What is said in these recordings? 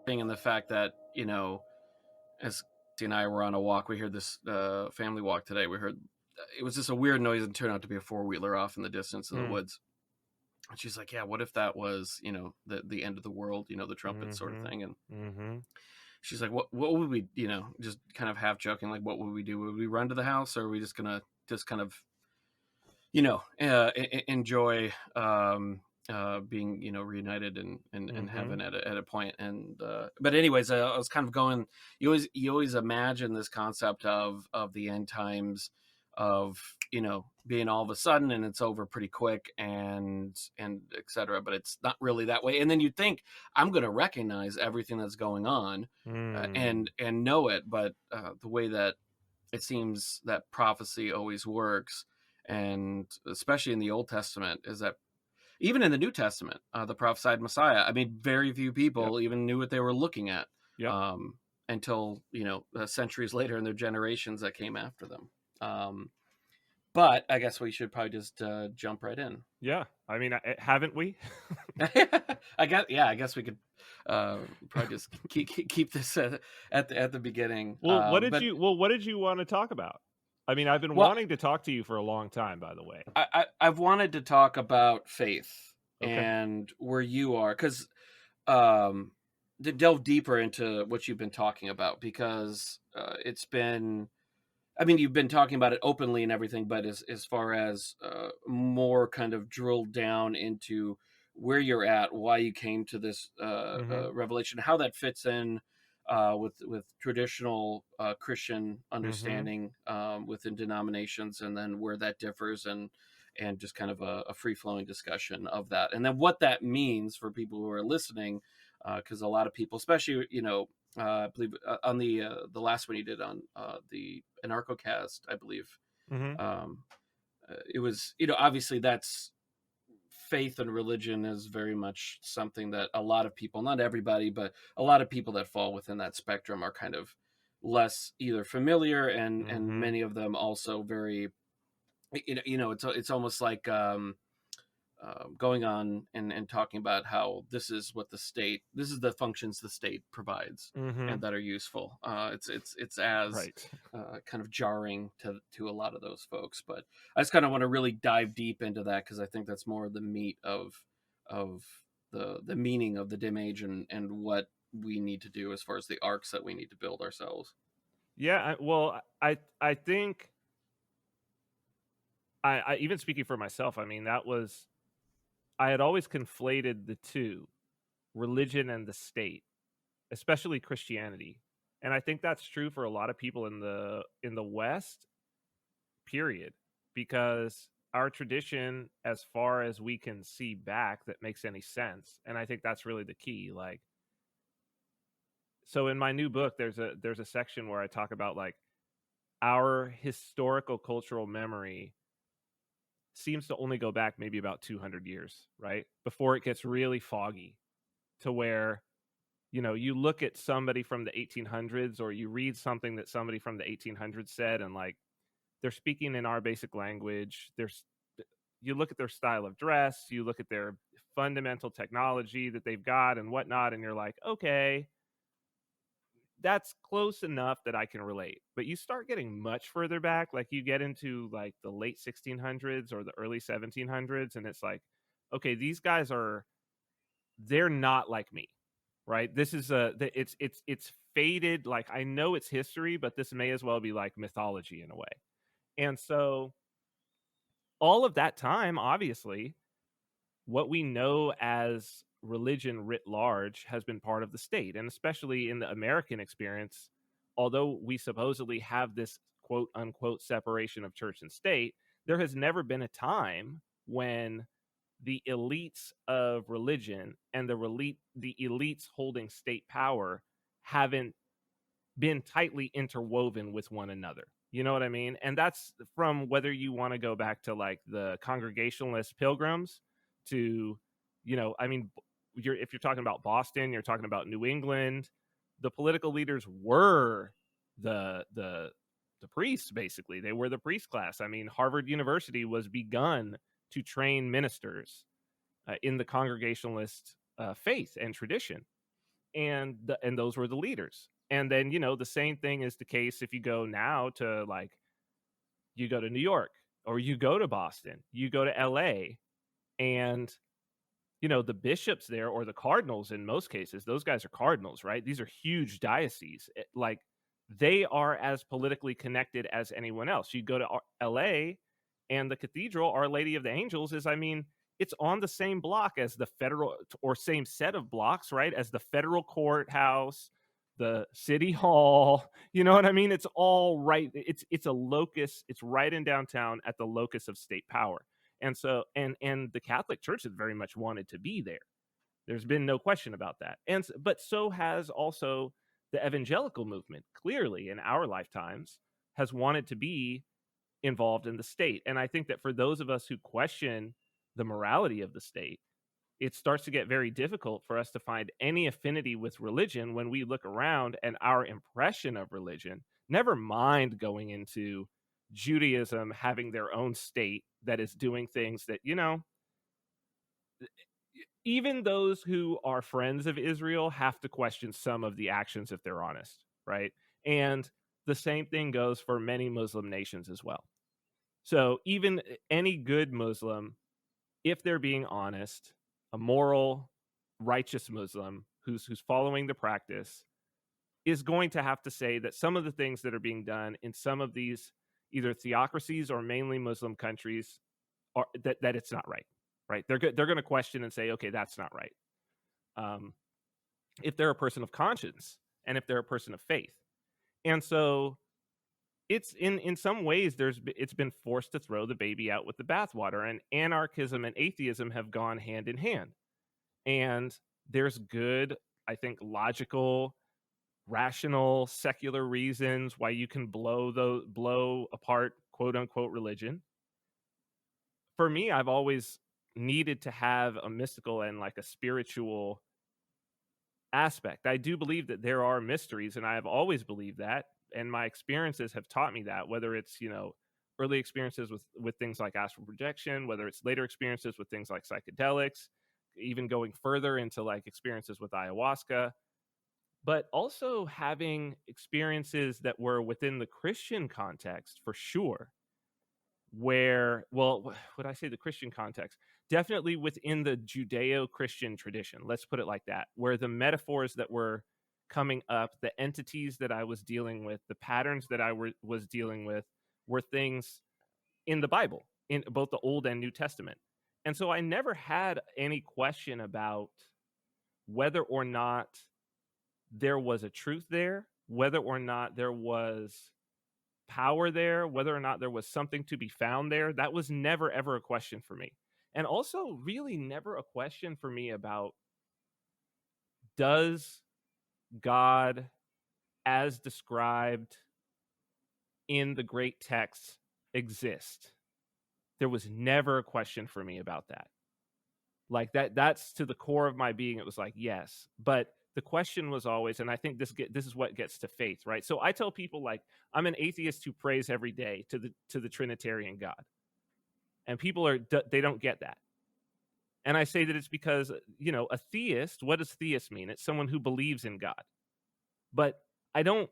thing, and the fact that, as Casey and I were on a walk, we heard this family walk today. We heard it was just a weird noise and turned out to be a four-wheeler off in the distance in the woods. And she's like, yeah, what if that was, the end of the world, the trumpet sort of thing. And she's like, what would we, just kind of half joking, like, what would we do? Would we run to the house, or are we just going to just kind of, enjoy being, reunited in heaven at a point. And but anyways, I was kind of going, you always imagine this concept of the end times, of being all of a sudden and it's over pretty quick, and etc. But it's not really that way. And then you'd think, I'm going to recognize everything that's going on, and know it. But the way that it seems that prophecy always works, and especially in the Old Testament, is that even in the New Testament, the prophesied Messiah, I mean, very few people even knew what they were looking at, until, centuries later in their generations that came after them. But I guess we should probably just jump right in. Yeah. I mean, haven't we? I guess we could probably just keep this at the beginning. Well, what did you want to talk about? I mean, I've been wanting to talk to you for a long time, by the way. I've wanted to talk about faith and where you are, because to delve deeper into what you've been talking about, because it's been, I mean, you've been talking about it openly and everything, but as far as more kind of drilled down into where you're at, why you came to this revelation, how that fits in with traditional Christian understanding within denominations, and then where that differs, and just kind of a free-flowing discussion of that, and then what that means for people who are listening, because a lot of people, especially I believe on the last one you did on the Anarchocast, I believe, it was, obviously that's faith and religion is very much something that a lot of people, not everybody, but a lot of people that fall within that spectrum are kind of less either familiar, and many of them also very, it's almost like going on and talking about how this is the functions the state provides, and that are useful. It's as right. Kind of jarring to a lot of those folks, but I just kind of want to really dive deep into that, because I think that's more the meat of the meaning of the dim age, and what we need to do as far as the arcs that we need to build ourselves. Yeah, I think I even speaking for myself, I mean, I had always conflated the two, religion and the state, especially Christianity. And I think that's true for a lot of people in the West, period, because our tradition, as far as we can see back, that makes any sense. And I think that's really the key. Like, so in my new book, there's a section where I talk about, like, our historical cultural memory seems to only go back maybe about 200 years, right? Before it gets really foggy, to where, you look at somebody from the 1800s, or you read something that somebody from the 1800s said, and, like, they're speaking in our basic language. You look at their style of dress, you look at their fundamental technology that they've got and whatnot, and you're like, okay, that's close enough that I can relate. But you start getting much further back, like you get into, like, the late 1600s or the early 1700s, and it's like, okay, these guys they're not like me, right? This is it's faded. Like, I know it's history, but this may as well be like mythology in a way. And so all of that time, obviously, what we know as religion writ large has been part of the state. And especially in the American experience, although we supposedly have this quote unquote separation of church and state, there has never been a time when the elites of religion and the elites holding state power haven't been tightly interwoven with one another. You know what I mean? And that's from whether you want to go back to, like, the Congregationalist Pilgrims to, I mean, if you're talking about Boston, you're talking about New England, the political leaders were the priests, basically. They were the priest class. I mean, Harvard University was begun to train ministers in the Congregationalist faith and tradition. and those were the leaders. And then, the same thing is the case if you go now to, like, you go to New York, or you go to Boston, you go to LA, and the bishops there, or the cardinals in most cases, those guys are cardinals, right? These are huge dioceses. Like, they are as politically connected as anyone else. You go to LA, and the cathedral, Our Lady of the Angels, is, I mean, it's on the same block as the federal, or same set of blocks, right? As the federal courthouse, the city hall, you know what I mean? It's all right. It's a locus. It's right in downtown at the locus of state power. And so, and the Catholic Church has very much wanted to be there. There's been no question about that. But so has also the evangelical movement, clearly in our lifetimes, has wanted to be involved in the state. And I think that for those of us who question the morality of the state, it starts to get very difficult for us to find any affinity with religion when we look around and our impression of religion, never mind going into Judaism having their own state that is doing things that, even those who are friends of Israel have to question some of the actions if they're honest, right? And the same thing goes for many Muslim nations as well. So even any good Muslim, if they're being honest, a moral, righteous Muslim who's following the practice, is going to have to say that some of the things that are being done in some of these either theocracies or mainly Muslim countries are that it's not right. Right? They're going to question and say, okay, that's not right. If they're a person of conscience and if they're a person of faith. And so it's in some ways it's been forced to throw the baby out with the bathwater, and anarchism and atheism have gone hand in hand. And there's good, I think, logical, rational, secular reasons why you can blow apart quote unquote religion. For me, I've always needed to have a mystical and like a spiritual aspect. I do believe that there are mysteries, and I have always believed that, and my experiences have taught me that, whether it's early experiences with things like astral projection, whether it's later experiences with things like psychedelics, even going further into like experiences with ayahuasca, but also having experiences that were within the Christian context for sure, where, well, would I say the Christian context? Definitely within the Judeo-Christian tradition, let's put it like that, where the metaphors that were coming up, the entities that I was dealing with, the patterns that I was dealing with were things in the Bible, in both the Old and New Testament. And so I never had any question about whether or not there was a truth there, whether or not there was power there, whether or not there was something to be found there. That was never, ever a question for me. And also really never a question for me about, does God, as described in the great texts, exist? There was never a question for me about that. Like that's to the core of my being. It was like, yes, but the question was always, and I think this is what gets to faith, right? So I tell people, like, I'm an atheist who prays every day to the Trinitarian God, and people they don't get that. And I say that it's because, a theist, what does theist mean? It's someone who believes in God. But I don't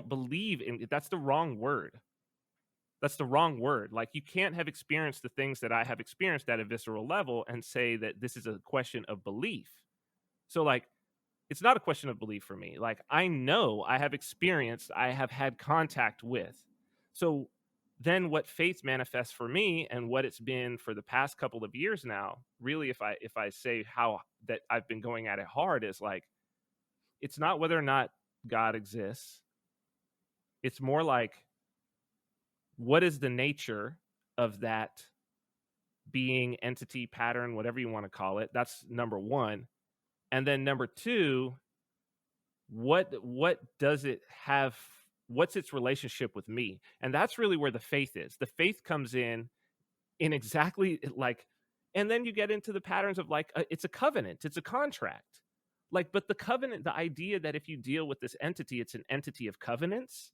believe in, that's the wrong word. That's the wrong word. Like, you can't have experienced the things that I have experienced at a visceral level and say that this is a question of belief. So, like, it's not a question of belief for me. Like, I know I have experienced, I have had contact with. So then what faith manifests for me, and what it's been for the past couple of years now, really, if I say how that I've been going at it hard, is like, it's not whether or not God exists. It's more like, what is the nature of that being, entity, pattern, whatever you want to call it? That's number one. And then number two, what does it have? What's its relationship with me? And that's really where the faith is. The faith comes in exactly like, and then you get into the patterns of like, it's a covenant, it's a contract. Like, but the covenant, the idea that if you deal with this entity, it's an entity of covenants.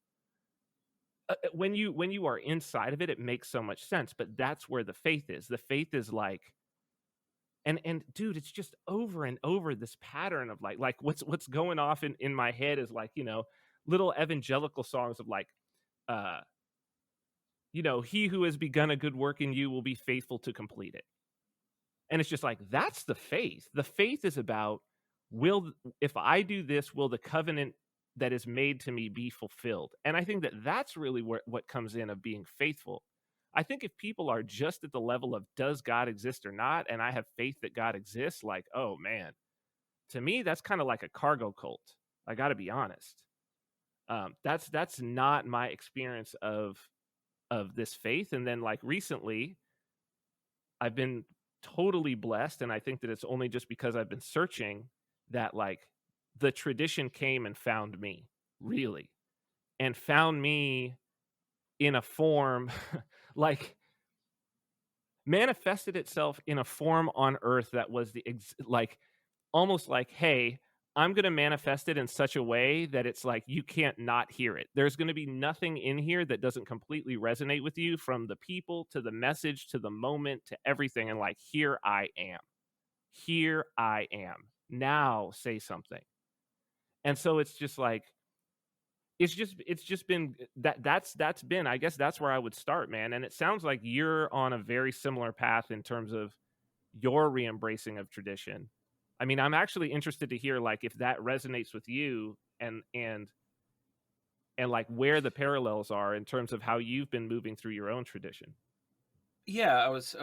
When you are inside of it, it makes so much sense. But that's where the faith is. The faith is like, And dude, it's just over and over this pattern of like what's going off in my head is like, little evangelical songs of like, uh, he who has begun a good work in you will be faithful to complete it. And it's just like, that's the faith. The faith is about, if I do this, will the covenant that is made to me be fulfilled? And I think that that's really what comes in of being faithful. I think if people are just at the level of does God exist or not, and I have faith that God exists, like, oh man, to me, that's kind of like a cargo cult. I got to be honest. That's not my experience of this faith. And then like recently, I've been totally blessed, and I think that it's only just because I've been searching that like the tradition came and found me, really, and found me in a form like manifested itself in a form on earth that was like almost like, hey, I'm going to manifest it in such a way that it's like you can't not hear it. There's going to be nothing in here that doesn't completely resonate with you, from the people to the message to the moment to everything. And like, here I am. Here I am. Now say something. And so it's just like, it's just been that's been, I guess that's where I would start, man. And it sounds like you're on a very similar path in terms of your re-embracing of tradition. I mean, I'm actually interested to hear like if that resonates with you, and like where the parallels are in terms of how you've been moving through your own tradition. Yeah, I was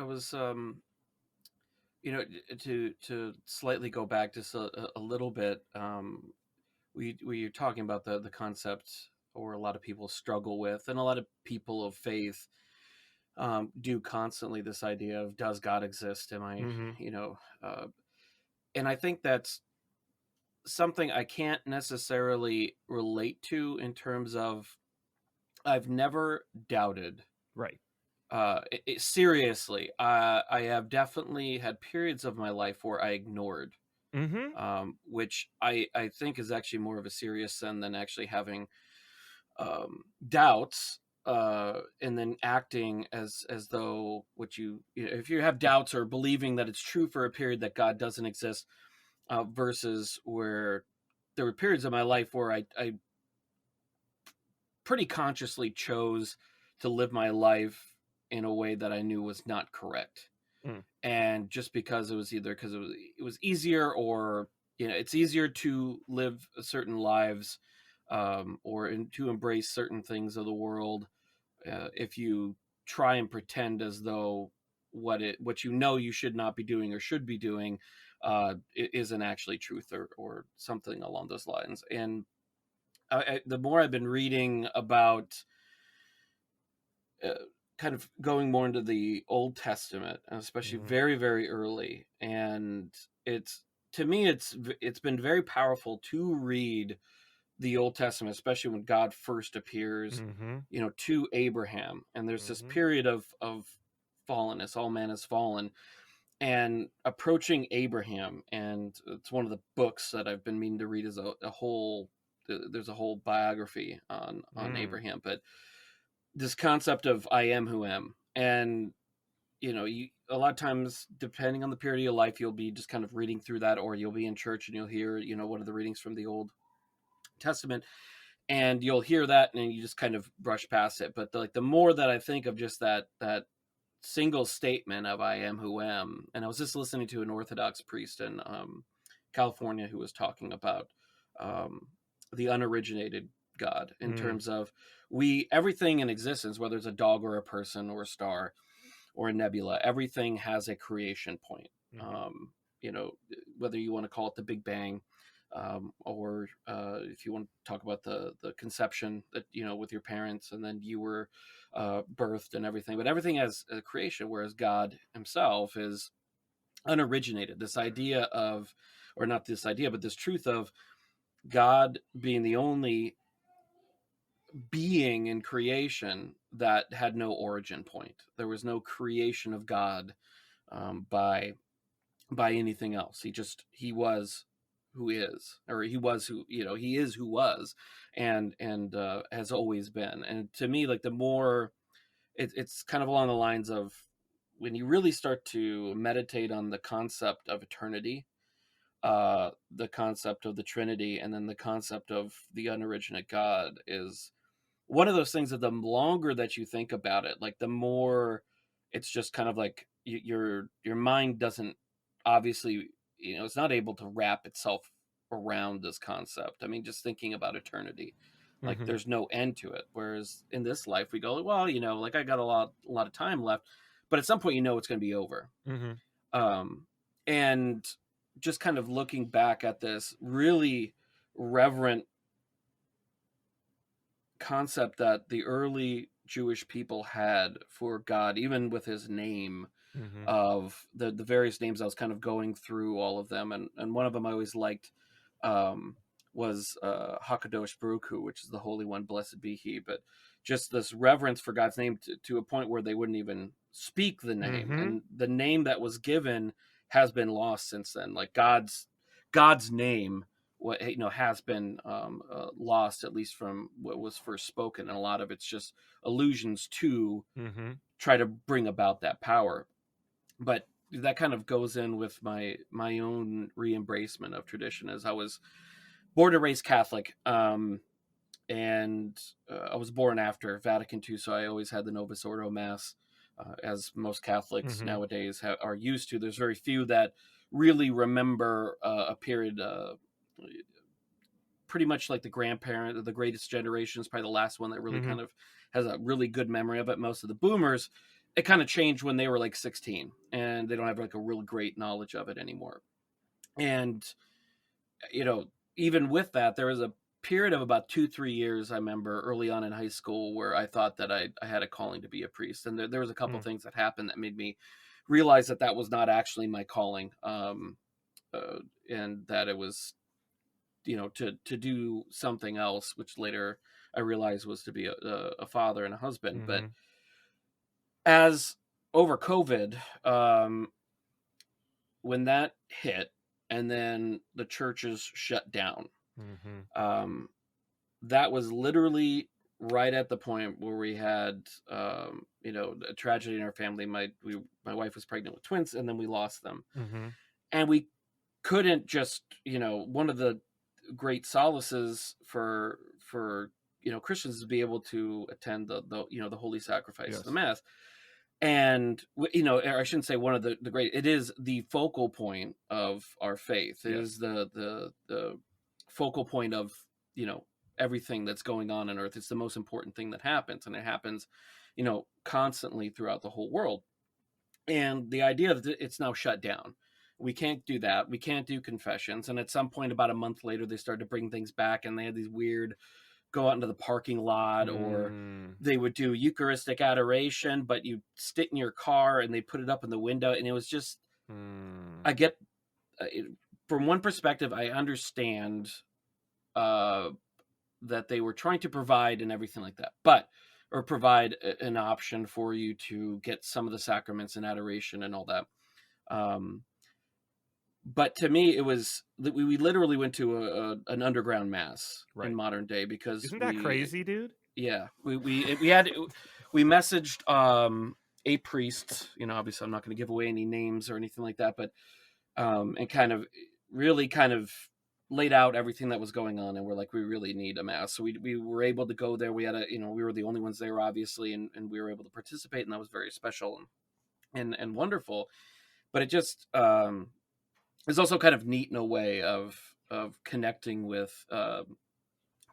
to slightly go back just a little bit. We're talking about the concept, or a lot of people struggle with, and a lot of people of faith do constantly, this idea of, does God exist? Am I, Mm-hmm. And I think that's something I can't necessarily relate to, in terms of, I've never doubted. Right. Seriously, I have definitely had periods of my life where I ignored, Mm-hmm. which I think is actually more of a serious sin than actually having doubts, and then acting as though if you have doubts or believing that it's true for a period that God doesn't exist, versus where there were periods of my life where I pretty consciously chose to live my life in a way that I knew was not correct. Mm. And just because it was either because it was easier, or it's easier to live certain lives, or to embrace certain things of the world, if you try and pretend as though what you should not be doing or should be doing, isn't actually truth, or something along those lines. And the more I've been reading about, uh, kind of going more into the Old Testament, especially Mm-hmm. very, very early, and it's to me it's been very powerful to read the Old Testament, especially when God first appears, Mm-hmm. to Abraham, and there's this Mm-hmm. period of fallenness, all man is fallen, and approaching Abraham. And it's one of the books that I've been meaning to read, is a whole there's a whole biography on Mm. Abraham. But this concept of, I am who am. And a lot of times, depending on the period of your life, you'll be just kind of reading through that, or you'll be in church and you'll hear one of the readings from the Old Testament, and you'll hear that and you just kind of brush past it. But the more that I think of just that single statement of, I am who am. And I was just listening to an Orthodox priest in California, who was talking about um, the unoriginated God, in Mm. terms of, everything in existence, whether it's a dog or a person or a star or a nebula, everything has a creation point. Mm-hmm. Um, whether you want to call it the Big Bang, or if you want to talk about the conception, that with your parents, and then you were birthed and everything. But everything has a creation, whereas God himself is unoriginated. This idea of, or not this idea, but this truth of God being the only being in creation that had no origin point. There was no creation of God, by anything else. He was who is, or he was who, he is who was, and has always been. And to me, like, the more it's kind of along the lines of when you really start to meditate on the concept of eternity, the concept of the Trinity, and then the concept of the unoriginate God is one of those things that the longer that you think about it, like the more it's just kind of like your mind doesn't obviously, it's not able to wrap itself around this concept. I mean, just thinking about eternity, like Mm-hmm. there's no end to it. Whereas in this life, we go, well, like I got a lot of time left, but at some point, it's going to be over. Mm-hmm. And just kind of looking back at this really reverent concept that the early Jewish people had for God, even with his name, Mm-hmm. of the various names. I was kind of going through all of them, and one of them I always liked, um, was Hakadosh Baruch Hu, which is the Holy One, blessed be He. But just this reverence for God's name to a point where they wouldn't even speak the name, Mm-hmm. and the name that was given has been lost since then. Like God's name, what has been lost, at least from what was first spoken, and a lot of it's just allusions to Mm-hmm. try to bring about that power. But that kind of goes in with my own re-embracement of tradition, as I was born and raised Catholic, and I was born after Vatican II, so I always had the Novus Ordo Mass, as most Catholics Mm-hmm. nowadays are used to. There's very few that really remember a period, pretty much like the grandparent, the greatest generation is probably the last one that really Mm-hmm. kind of has a really good memory of it. Most of the boomers, it kind of changed when they were like 16, and they don't have like a real great knowledge of it anymore. And you know, even with that, there was a period of about 2-3 years I remember early on in high school where I thought that I had a calling to be a priest, and there was a couple Mm. things that happened that made me realize that that was not actually my calling, uh, and that it was, to do something else, which later I realized was to be a father and a husband. But Mm-hmm. as over COVID, when that hit, and then the churches shut down, Mm-hmm. um, that was literally right at the point where we had, a tragedy in our family. My wife was pregnant with twins, and then we lost them, Mm-hmm. and we couldn't just, one of the great solaces for Christians is to be able to attend the holy sacrifice of the Yes. mass. And or I shouldn't say one of the great, it is the focal point of our faith. It is Yes. the focal point of, you know everything that's going on earth. It's the most important thing that happens, and it happens, constantly throughout the whole world. And the idea that it's now shut down, we can't do that, we can't do confessions. And at some point, about a month later, they started to bring things back, and they had these weird, go out into the parking lot, or Mm. they would do Eucharistic adoration, but you sit in your car and they put it up in the window. And it was just, Mm. I get, from one perspective, I understand, uh, that they were trying to provide and everything like that, but, or provide an option for you to get some of the sacraments and adoration and all that. Um, but to me, it was that we literally went to an underground mass in Right. modern day, because Isn't that crazy, dude? yeah, we messaged, a priest. Obviously I'm not going to give away any names or anything like that, but and kind of really kind of laid out everything that was going on, and we're like, we really need a mass. So we were able to go there. We had we were the only ones there, obviously, and we were able to participate, and that was very special and wonderful. But it just, is also kind of neat in a way of connecting with,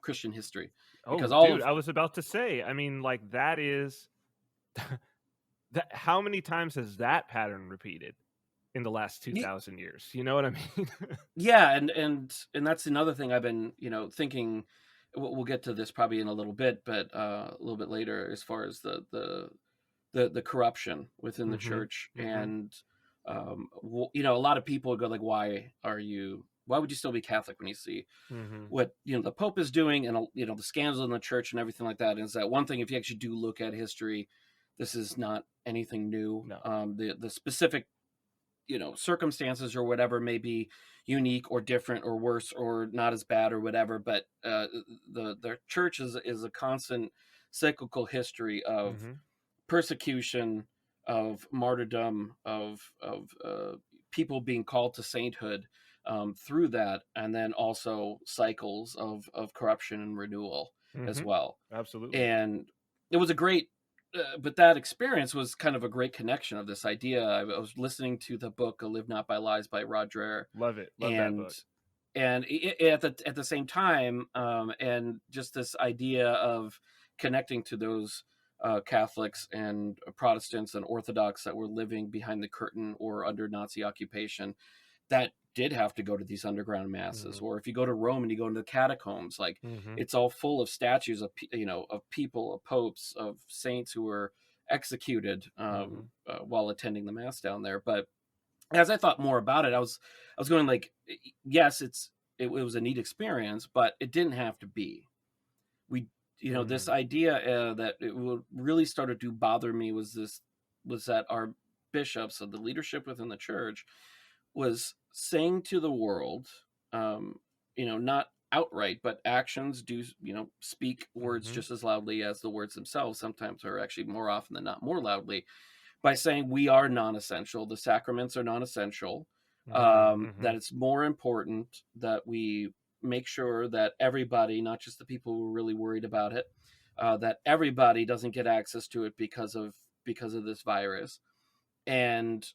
Christian history, Oh, because all dude, of, I was about to say. I mean, like that is that. How many times has that pattern repeated in the last 2,000 years? You know what I mean? yeah, and that's another thing I've been, thinking. We'll get to this probably in a little bit, but a little bit later, as far as the corruption within the Mm-hmm. church. Mm-hmm. And a lot of people go like, why would you still be Catholic when you see Mm-hmm. what, the Pope is doing, and the scandals in the church and everything like that? Is that one thing? If you actually do look at history, this is not anything new. No. The specific, circumstances or whatever may be unique or different or worse or not as bad or whatever, but the church is a constant cyclical history of Mm-hmm. persecution, martyrdom, of people being called to sainthood through that, and then also cycles of corruption and renewal as Mm-hmm. well. Absolutely. And it was a great, but that experience was kind of a great connection of this idea. I was listening to the book "Live Not by Lies" by Roger, Love it. Love that and book. at the same time, and just this idea of connecting to those Catholics and Protestants and Orthodox that were living behind the curtain or under Nazi occupation, that did have to go to these underground masses. Mm-hmm. Or if you go to Rome and you go into the catacombs, like Mm-hmm. it's all full of statues of of people, of popes, of saints who were executed Mm-hmm. while attending the mass down there. But as I thought more about it, I was going like, yes, it was a neat experience, but it didn't have to be. We, this Mm-hmm. idea that it would really started to bother me was that our bishops, of the leadership within the church, was saying to the world, not outright, but actions do, speak words Mm-hmm. just as loudly as the words themselves. Sometimes, or actually more often than not, more loudly, by saying we are non-essential, the sacraments are non-essential, Mm-hmm. that it's more important that we make sure that everybody, not just the people who are really worried about it, that everybody doesn't get access to it because of this virus. And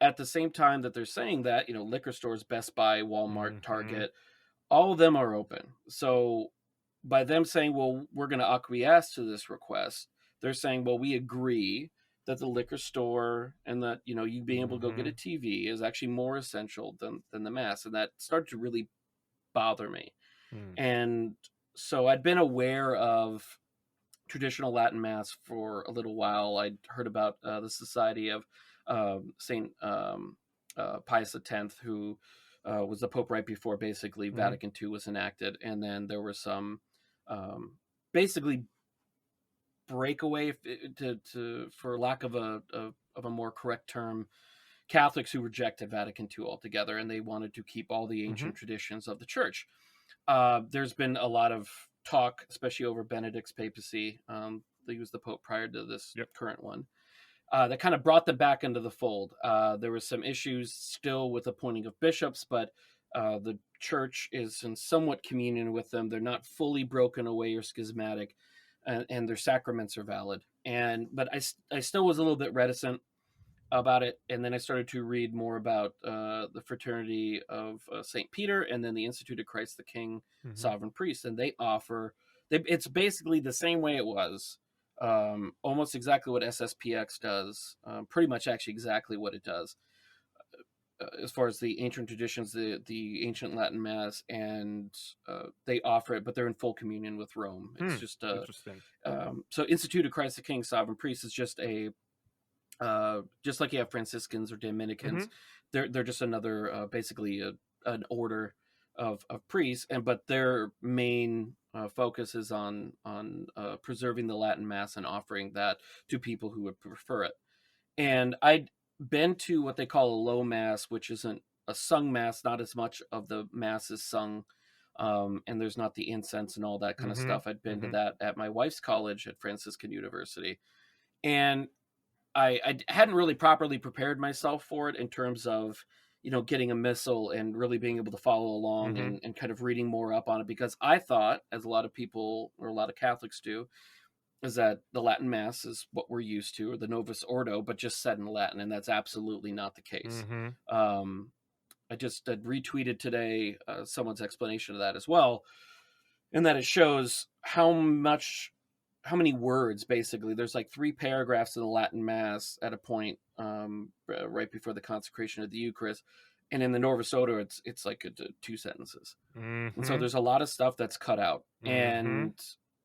at the same time that they're saying that, liquor stores, Best Buy, Walmart, Mm-hmm. Target, all of them are open. So by them saying, well, we're going to acquiesce to this request, they're saying, well, we agree that the liquor store and that, you being able to go get Mm-hmm. a TV is actually more essential than the mass. And that started to really bother me. Mm-hmm. And so I'd been aware of traditional Latin mass for a little while. I'd heard about the Society of Saint Pius X, who was the Pope right before basically Mm-hmm. Vatican II was enacted, and then there were some basically breakaway, for lack of a more correct term, Catholics who rejected Vatican II altogether, and they wanted to keep all the Mm-hmm. ancient traditions of the Church. There's been a lot of talk, especially over Benedict's papacy. He was the Pope prior to this Yep. current one. That kind of brought them back into the fold. There was some issues still with appointing of bishops, but the church is in somewhat communion with them. They're not fully broken away or schismatic, and their sacraments are valid. But I still was a little bit reticent about it, and then I started to read more about the Fraternity of Saint Peter, and then the Institute of Christ the King, Mm-hmm. Sovereign Priest, and it's basically the same way it was, almost exactly what SSPX does, pretty much actually exactly what it does, as far as the ancient traditions, the ancient Latin Mass, and they offer it, but they're in full communion with Rome. It's just Interesting. so Institute of Christ the King, Sovereign Priest is just like you have Franciscans or Mm-hmm. Dominicans. They're just another basically an order of priests, but their main focus is on preserving the Latin Mass and offering that to people who would prefer it. And I'd been to what they call a low mass, which isn't a sung mass. Not as much of the mass is sung, and there's not the incense and all that kind of Mm-hmm. stuff. I'd been to Mm-hmm. that at my wife's college at Franciscan University, and I hadn't really properly prepared myself for it in terms of, getting a missal and really being able to follow along, Mm-hmm. and kind of reading more up on it, because I thought, as a lot of people or a lot of Catholics do, is that the Latin Mass is what we're used to, or the Novus Ordo, but just said in Latin, and that's absolutely not the case. Mm-hmm. Um, I just retweeted today someone's explanation of that as well, and that it shows how many words, basically. There's like 3 paragraphs in the Latin Mass at a point, right before the consecration of the Eucharist, and in the Novus Ordo it's like 2 sentences, and so Mm-hmm. there's a lot of stuff that's cut out, Mm-hmm. and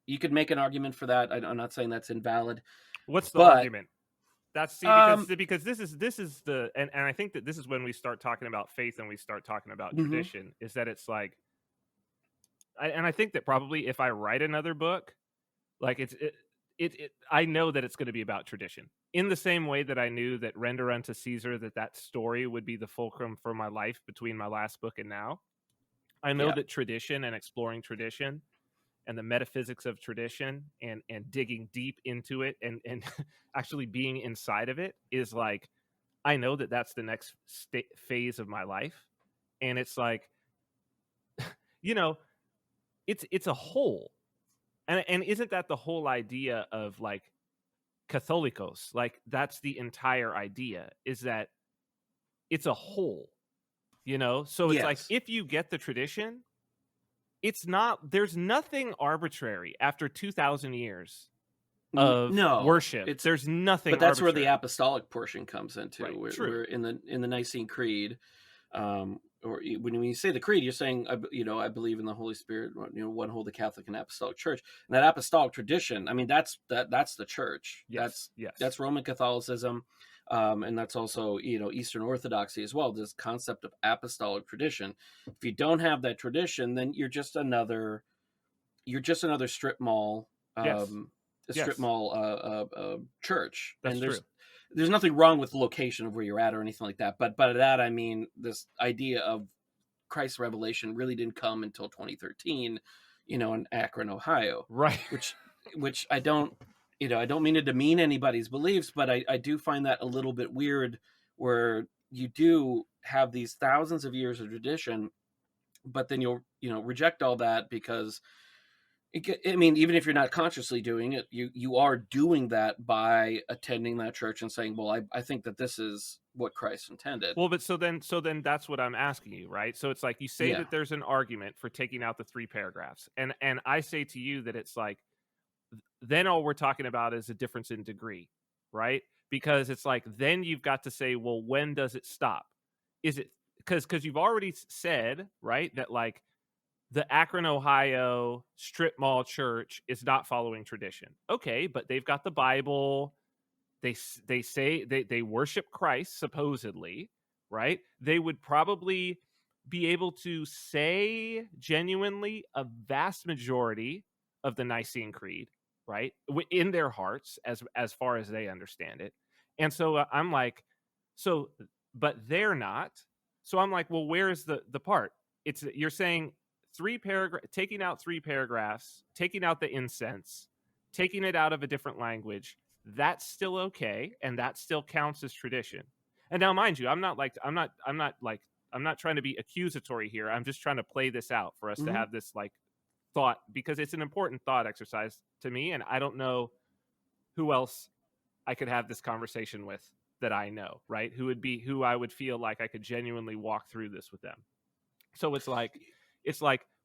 you could make an argument for that. I'm not saying that's invalid, What's the but argument? That's see um, because this is the and I think that this is when we start talking about faith and we start talking about mhm, tradition, is that it's like and I think that probably if I write another book, like I know that it's going to be about tradition. In the same way that I knew that Render Unto Caesar, that story would be the fulcrum for my life between my last book and now. I know yeah, that tradition and exploring tradition and the metaphysics of tradition and digging deep into it and actually being inside of it is like, I know that that's the next phase of my life. And it's like, you know, it's a whole. And isn't that the whole idea of like Catholicos? Like that's the entire idea, is that it's a whole, you know? So it's like, Yes. if you get the tradition, it's not, there's nothing arbitrary after 2,000 years of No, worship. it's There's nothing but that's arbitrary. where the apostolic portion comes into. Right, We're, true. we're in the Nicene Creed, or when you say the creed, you're saying, I believe in the Holy Spirit, one holy Catholic and Apostolic Church. And that apostolic tradition, I mean, that's the church. Yes, That's Roman Catholicism, and that's also Eastern Orthodoxy as well. This concept of apostolic tradition. If you don't have that tradition, then you're just another strip mall. Yes. A strip mall church. That's and true. There's nothing wrong with the location of where you're at or anything like that, but by that I mean this idea of Christ's revelation really didn't come until 2013, in Akron, Ohio. Right. Which I don't mean to demean anybody's beliefs, but I do find that a little bit weird, where you do have these thousands of years of tradition, but then you'll reject all that because even if you're not consciously doing it, you are doing that by attending that church and saying, well, I think that this is what Christ intended. Well, but so then that's what I'm asking you, right? So it's like, you say that there's an argument for taking out the 3 paragraphs. And I say to you that it's like, then all we're talking about is a difference in degree, right? Because it's like, then you've got to say, well, when does it stop? Is it because you've already said, right, that like the Akron, Ohio strip mall church is not following tradition. Okay, but they've got the Bible. They say they worship Christ, supposedly, right? They would probably be able to say genuinely a vast majority of the Nicene Creed, right, in their hearts, as far as they understand it. And so I'm like, but they're not. So I'm like, well, where's the part? You're saying taking out 3 paragraphs, taking out the incense, taking it out of a different language, that's still okay, and that still counts as tradition. And now, mind you, I'm not trying to be accusatory here. I'm just trying to play this out for us to have this like thought, because it's an important thought exercise to me, and I don't know who else I could have this conversation with that I know, right? Who I would feel like I could genuinely walk through this with them. So it's like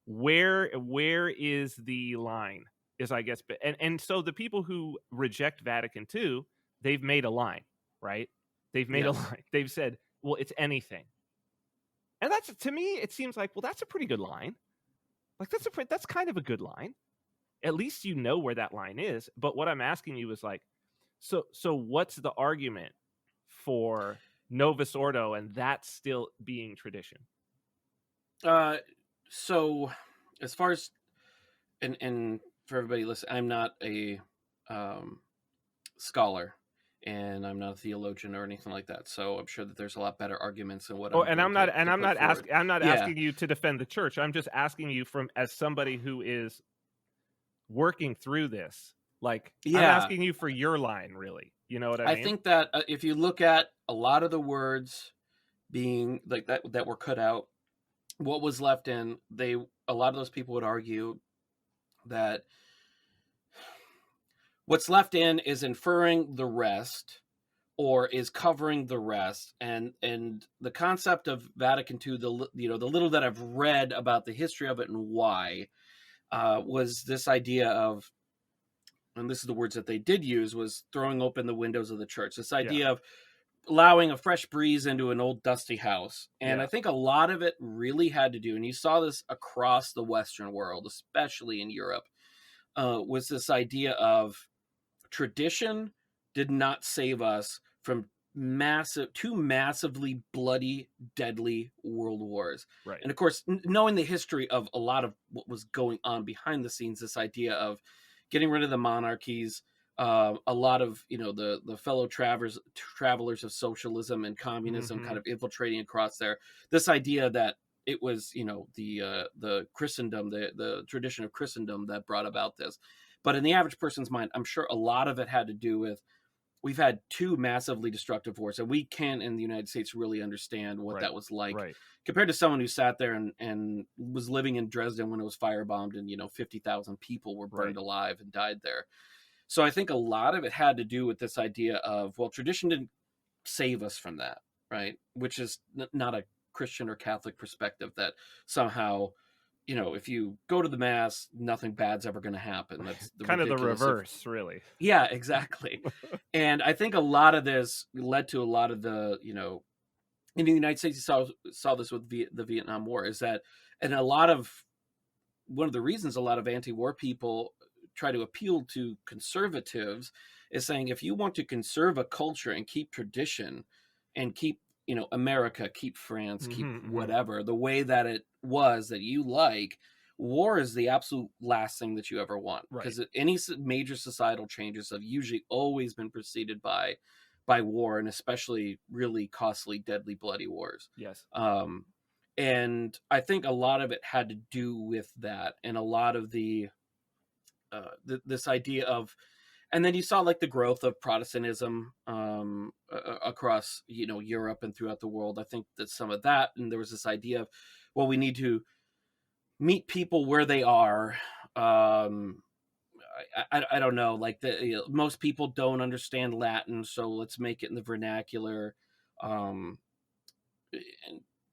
where is the line, is I guess, and so the people who reject Vatican II, they've made a line, right? They've made a line. They've said, well, it's anything. And that's, to me, it seems like, well, that's a pretty good line. Like that's kind of a good line. At least you know where that line is. But what I'm asking you is like, so what's the argument for Novus Ordo and that still being tradition? So as far as, and for everybody listening, I'm not a scholar, and I'm not a theologian or anything like that. So I'm sure that there's a lot better arguments than what. I'm not asking you to defend the church. I'm just asking you as somebody who is working through this. Like, I'm asking you for your line, really. You know what I mean? I think that if you look at a lot of the words being like that were cut out, what was left in, a lot of those people would argue that what's left in is inferring the rest, or is covering the rest. And the concept of Vatican II, the little that I've read about the history of it and why, was this idea of, and this is the words that they did use, was throwing open the windows of the church. This idea of allowing a fresh breeze into an old dusty house. And I think a lot of it really had to do, and you saw this across the Western world, especially in Europe, was this idea of tradition did not save us from two massively bloody, deadly world wars. Right. And of course, knowing the history of a lot of what was going on behind the scenes, this idea of getting rid of the monarchies, a lot of the fellow travelers of socialism and communism kind of infiltrating across there. This idea that it was, you know, the Christendom, the tradition of Christendom that brought about this. But in the average person's mind, I'm sure a lot of it had to do with, we've had two massively destructive wars, and we can't in the United States really understand what that was like compared to someone who sat there and was living in Dresden when it was firebombed, and, you know, 50,000 people were burned alive and died there. So I think a lot of it had to do with this idea of, well, tradition didn't save us from that, right? Which is not a Christian or Catholic perspective, that somehow, you know, if you go to the mass, nothing bad's ever going to happen. That's the kind of the reverse, really. Yeah, exactly. And I think a lot of this led to a lot of the, you know, in the United States, you saw this with the Vietnam War, is that, and one of the reasons a lot of anti-war people try to appeal to conservatives is saying, if you want to conserve a culture and keep tradition and keep, you know, America, keep France, keep whatever, the way that it was that you like, war is the absolute last thing that you ever want. Because any major societal changes have usually always been preceded by war, and especially really costly, deadly, bloody wars. Yes. And I think a lot of it had to do with that, and a lot of this idea of, and then you saw like the growth of Protestantism across, you know, Europe and throughout the world. I think that some of that, and there was this idea of, well, we need to meet people where they are. I don't know, like most people don't understand Latin, so let's make it in the vernacular. And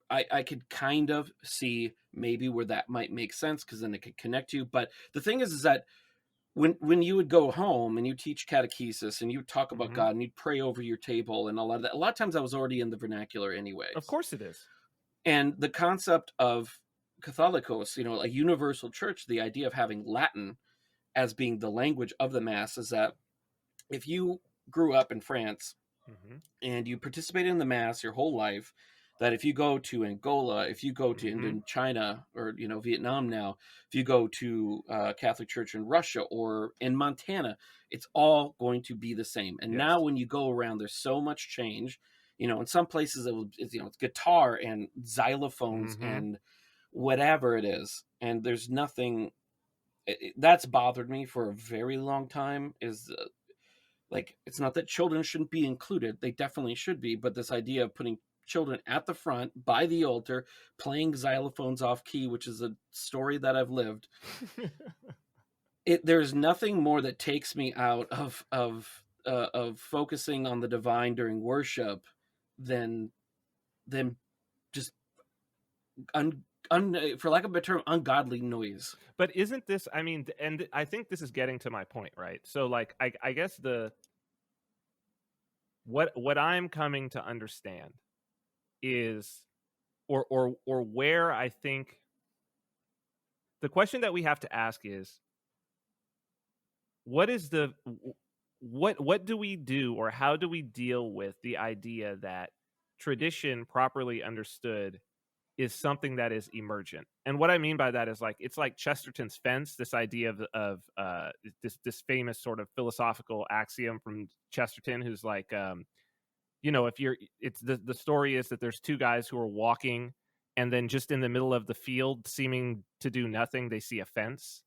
I could kind of see maybe where that might make sense, because then it could connect you. But the thing is that when you would go home and you teach catechesis and you would talk about God and you'd pray over your table and all of that, a lot of times I was already in the vernacular anyway. Of course it is. And the concept of Catholicos, you know, a universal church, the idea of having Latin as being the language of the Mass, is that if you grew up in France and you participated in the Mass your whole life, that if you go to Angola, if you go to Indochina, or, you know, Vietnam now, if you go to Catholic Church in Russia or in Montana, it's all going to be the same. And now when you go around, there's so much change. You know, in some places it's, you know, it's guitar and xylophones and whatever it is. And there's nothing that's bothered me for a very long time, is like, it's not that children shouldn't be included. They definitely should be. But this idea of putting children at the front by the altar, playing xylophones off key, which is a story that I've lived. There's nothing more that takes me out of focusing on the divine during worship than just for lack of a better term, ungodly noise. But isn't this, I mean, and I think this is getting to my point, right? So like, I guess what I'm coming to understand is, or where I think the question that we have to ask is, what do we do, or how do we deal with the idea that tradition properly understood is something that is emergent? And what I mean by that is, like, it's like Chesterton's fence, this idea of this famous sort of philosophical axiom from Chesterton, who's like, you know, it's the story is that there's two guys who are walking, and then just in the middle of the field, seeming to do nothing, they see a fence.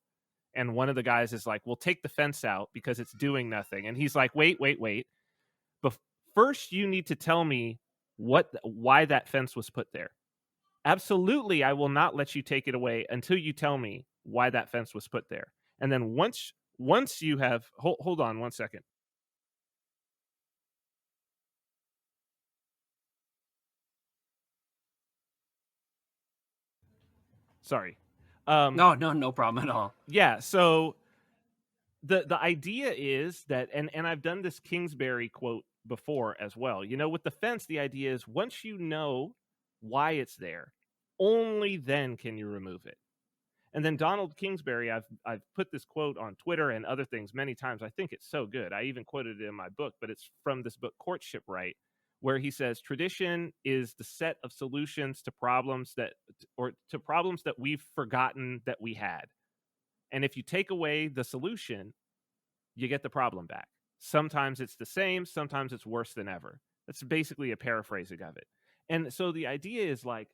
And one of the guys is like, well, take the fence out because it's doing nothing. And he's like, wait. But first you need to tell me why that fence was put there. Absolutely, I will not let you take it away until you tell me why that fence was put there. And then once you have, hold on 1 second. Sorry. No problem at all. Yeah. So the idea is that, and I've done this Kingsbury quote before as well. You know, with the fence, the idea is once you know why it's there, only then can you remove it. And then Donald Kingsbury, I've put this quote on Twitter and other things many times. I think it's so good. I even quoted it in my book, but it's from this book, Courtship Right, where he says, tradition is the set of solutions to problems that we've forgotten that we had. And if you take away the solution, you get the problem back. Sometimes it's the same, sometimes it's worse than ever. That's basically a paraphrasing of it. And so the idea is like,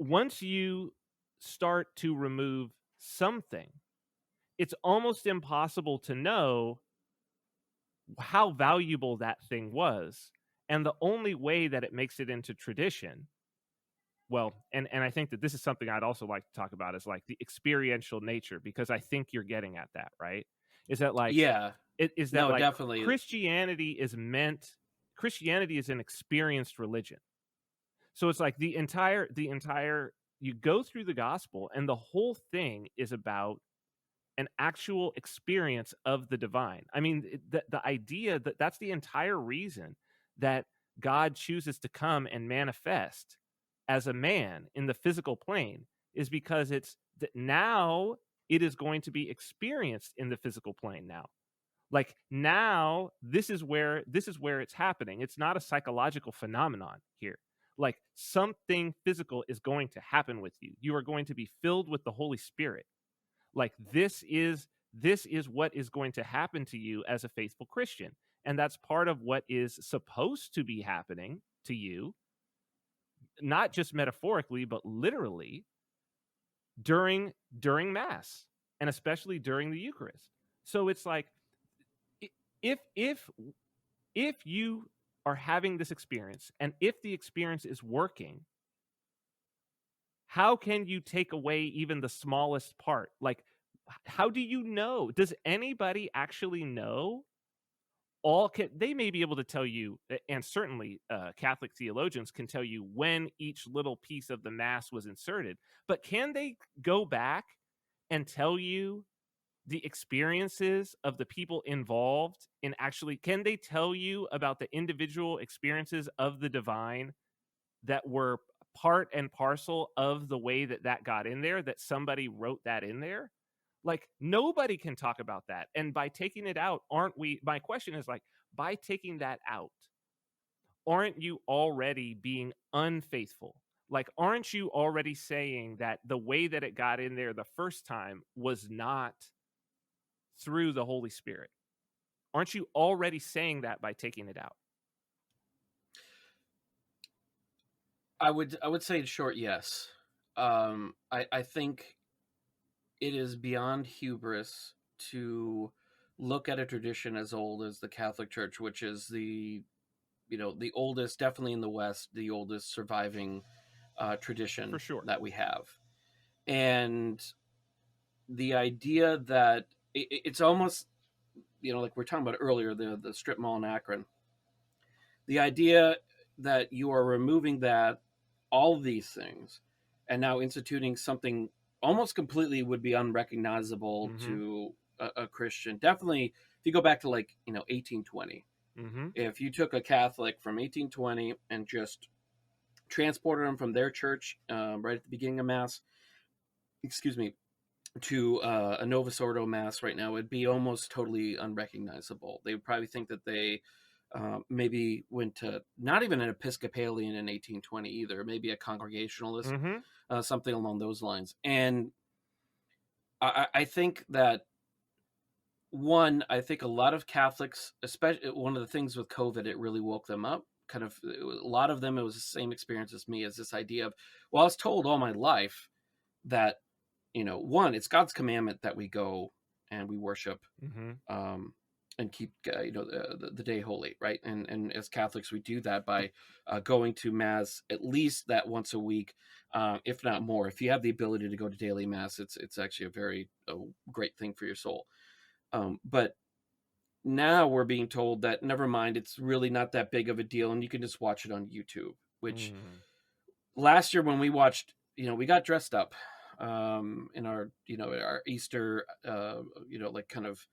once you start to remove something, it's almost impossible to know how valuable that thing was. And the only way that it makes it into tradition, well, and I think that this is something I'd also like to talk about, is like the experiential nature, because I think you're getting at that, right? Is that like Yeah. it is that No, like definitely. Christianity is an experienced religion. So it's like the entire you go through the gospel and the whole thing is about an actual experience of the divine. I mean, the idea that that's the entire reason that God chooses to come and manifest as a man in the physical plane, is because it's that now it is going to be experienced in the physical plane now. Like now this is where it's happening. It's not a psychological phenomenon here. Like something physical is going to happen with you. You are going to be filled with the Holy Spirit. Like this is what is going to happen to you as a faithful Christian. And that's part of what is supposed to be happening to you, not just metaphorically, but literally during mass, and especially during the Eucharist. So it's like if you are having this experience, and if the experience is working, how can you take away even the smallest part? Like, how do you know? Does anybody actually know? They may be able to tell you, and certainly Catholic theologians can tell you when each little piece of the mass was inserted, but can they go back and tell you the experiences of the people involved in actually, can they tell you about the individual experiences of the divine that were part and parcel of the way that that got in there, that somebody wrote that in there? Like nobody can talk about that. And by taking it out, aren't we, my question is like, by taking that out, aren't you already being unfaithful? Like, aren't you already saying that the way that it got in there the first time was not through the Holy Spirit? Aren't you already saying that by taking it out? I would say in short, yes. I think it is beyond hubris to look at a tradition as old as the Catholic Church, which is the oldest, definitely in the West, the oldest surviving For tradition sure. that we have, and the idea that it's almost, like we are talking about earlier, the strip mall in Akron, the idea that you are removing that, all of these things, and now instituting something almost completely would be unrecognizable Mm-hmm. to a Christian. Definitely, if you go back to 1820, Mm-hmm. if you took a Catholic from 1820 and just transported them from their church right at the beginning of Mass, excuse me, to a Novus Ordo Mass right now, it'd be almost totally unrecognizable. They would probably think that they maybe went to not even an Episcopalian in 1820 either, maybe a Congregationalist, Mm-hmm. something along those lines. And I think that, one, I think a lot of Catholics, especially one of the things with COVID, it really woke them up. Kind of a lot of them, it was the same experience as me, as this idea of, well, I was told all my life that, one, it's God's commandment that we go and we worship Mm-hmm. and keep the day holy, right? And as Catholics, we do that by going to Mass at least that once a week, if not more. If you have the ability to go to daily Mass, it's actually a very great thing for your soul. But now we're being told that never mind, it's really not that big of a deal, and you can just watch it on YouTube. Which Mm-hmm. last year when we watched, we got dressed up in our Easter, like kind of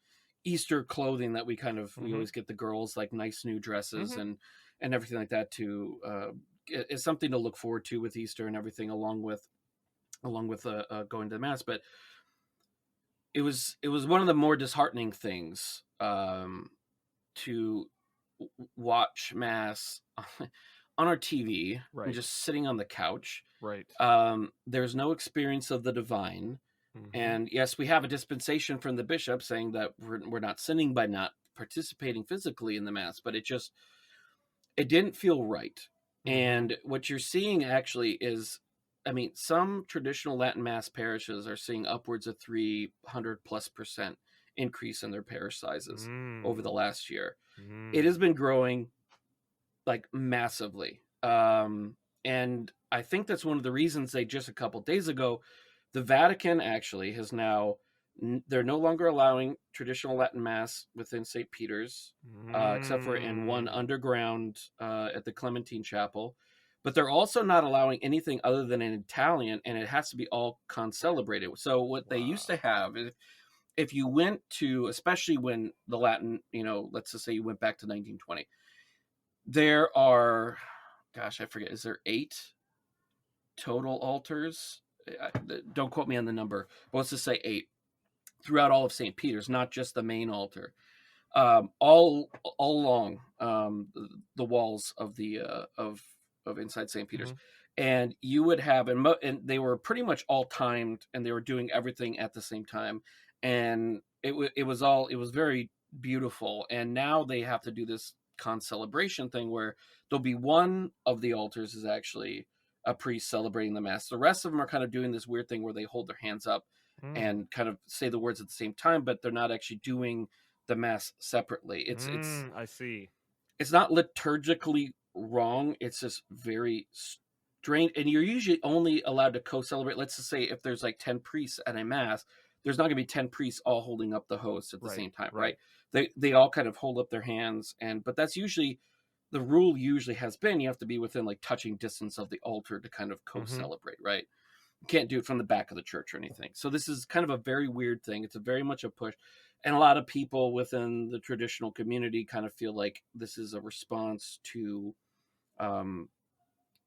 Easter clothing that we Mm-hmm. always get the girls like nice new dresses Mm-hmm. and everything like that to it's something to look forward to with Easter and everything, along with going to the Mass. But it was one of the more disheartening things to watch Mass on our TV and Right. just sitting on the couch. Right. There's no experience of the divine. Mm-hmm. And yes, we have a dispensation from the bishop saying that we're not sinning by not participating physically in the Mass, but it didn't feel right. Mm-hmm. And what you're seeing actually is I mean, some traditional Latin Mass parishes are seeing upwards of 300+% increase in their parish sizes over the Mm. last year. It has Mm. been growing like massively. And I think that's one of the reasons they just a couple days ago, the Vatican actually has now, they're no longer allowing traditional Latin Mass within St. Peter's, except for in one Mm. underground at the Clementine Chapel. But they're also not allowing anything other than in Italian, and it has to be all concelebrated. So what they used to Wow. have is, if you went to, especially when the Latin, let's just say you went back to 1920, there are, gosh, I forget, is there 8 total altars? Don't quote me on the number, but let's just say 8 throughout all of St. Peter's, not just the main altar. All along the walls of the of inside St. Peter's, Mhm. and you would have, and they were pretty much all timed, and they were doing everything at the same time, and it was very beautiful. And now they have to do this concelebration thing where there'll be one of the altars is actually a priest celebrating the mass. The rest of them are kind of doing this weird thing where they hold their hands up Mm. and kind of say the words at the same time, but they're not actually doing the mass separately. I see. It's not liturgically wrong. It's just very strange. And you're usually only allowed to co-celebrate. Let's just say if there's like 10 priests at a mass, there's not going to be 10 priests all holding up the host at the Right. same time, right? Right. They all kind of hold up their hands, but that's usually the rule. Usually has been you have to be within like touching distance of the altar to kind of Mhm. co-celebrate, right? You can't do it from the back of the church or anything. So this is kind of a very weird thing. It's a very much a push. And a lot of people within the traditional community kind of feel like this is a response to um,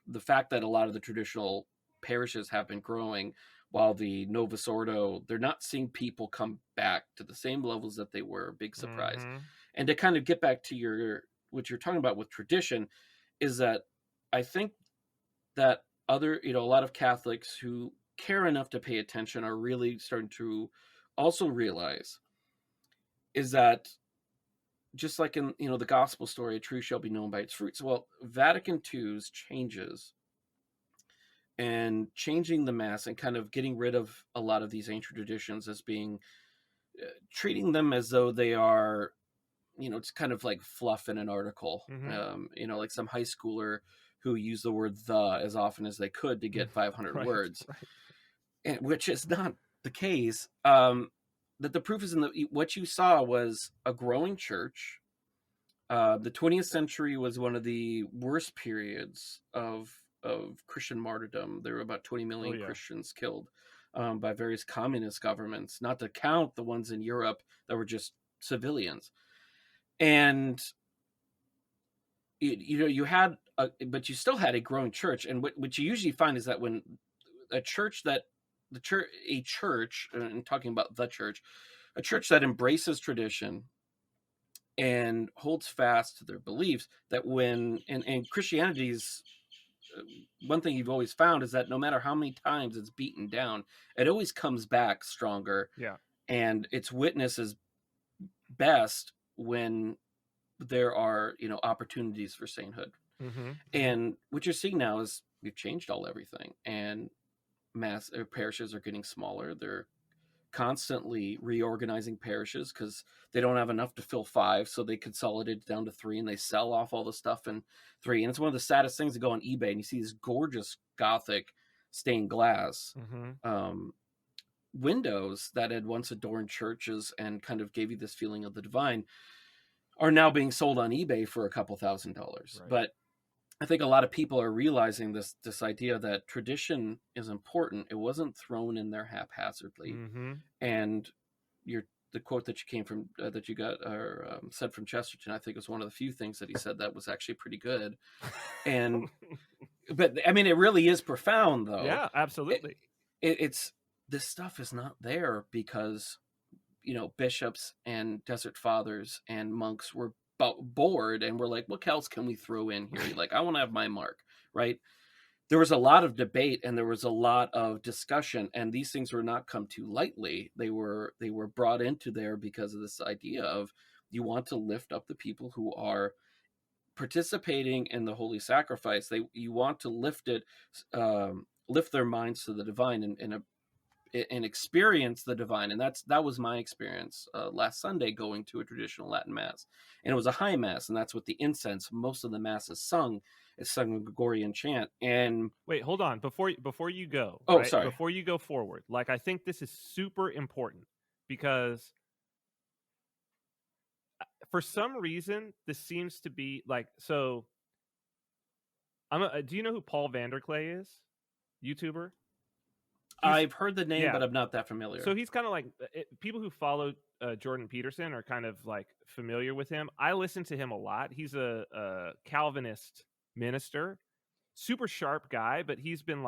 the fact that a lot of the traditional parishes have been growing, while the Novus Ordo, they're not seeing people come back to the same levels that they were. Big surprise. Mhm. And to kind of get back to what you're talking about with tradition, is that I think that a lot of Catholics who care enough to pay attention are really starting to also realize is that, just like in the gospel story, a tree shall be known by its fruits. Well, Vatican II's changes and changing the mass and kind of getting rid of a lot of these ancient traditions as being treating them as though they are, it's kind of like fluff in an article. Mhm. Like some high schooler who used the word "the" as often as they could to Mm. get 500 Right. words, Right. and which is not the case. That the proof is in what you saw was a growing church. The 20th century was one of the worst periods of Christian martyrdom. There were about 20 Oh million yeah. Christians killed by various communist governments, not to count the ones in Europe that were just civilians. And you had, but you still had a growing church. And what you usually find is that when a church that a church, and talking about the church, a church that embraces tradition and holds fast to their beliefs, that when and Christianity's one thing you've always found is that no matter how many times it's beaten down, it always comes back stronger, Yeah. and its witness is best when there are opportunities for sainthood. Mhm. Mhm. And what you're seeing now is we've changed everything, and parishes are getting smaller. They're constantly reorganizing parishes because they don't have enough to fill 5, so they consolidate down to 3, and they sell off all the stuff in 3. And it's one of the saddest things to go on eBay and you see these gorgeous Gothic stained glass Mhm. um, windows that had once adorned churches and kind of gave you this feeling of the divine, are now being sold on eBay for a couple $1,000s. Right. But I think a lot of people are realizing this idea that tradition is important. It wasn't thrown in there haphazardly. Mhm. And your the quote that you came from that you got or said from Chesterton, I think was one of the few things that he said that was actually pretty good. And but I mean, it really is profound, though. Yeah, It, absolutely. it's this stuff is not there because bishops and desert fathers and monks were bored and were like, what else can we throw in here? Like, I want to have my mark, right? There was a lot of debate and there was a lot of discussion, and these things were not come too lightly. They were brought into there because of this idea of, you want to lift up the people who are participating in the holy sacrifice. You want to lift it lift their minds to the divine and experience the divine. And that was my experience last Sunday, going to a traditional Latin mass, and it was a high mass, and that's what the incense, most of the mass is sung in Gregorian chant. And Wait, hold on. Before you go, oh, right? sorry. Before you go forward, like, I think this is super important because for some reason this seems to be like, so do you know who Paul Vanderklay is? YouTuber? I've heard the name, Yeah. but I'm not that familiar. So he's kind of like, people who follow Jordan Peterson are kind of like familiar with him. I listen to him a lot. He's a Calvinist minister, super sharp guy, but he's been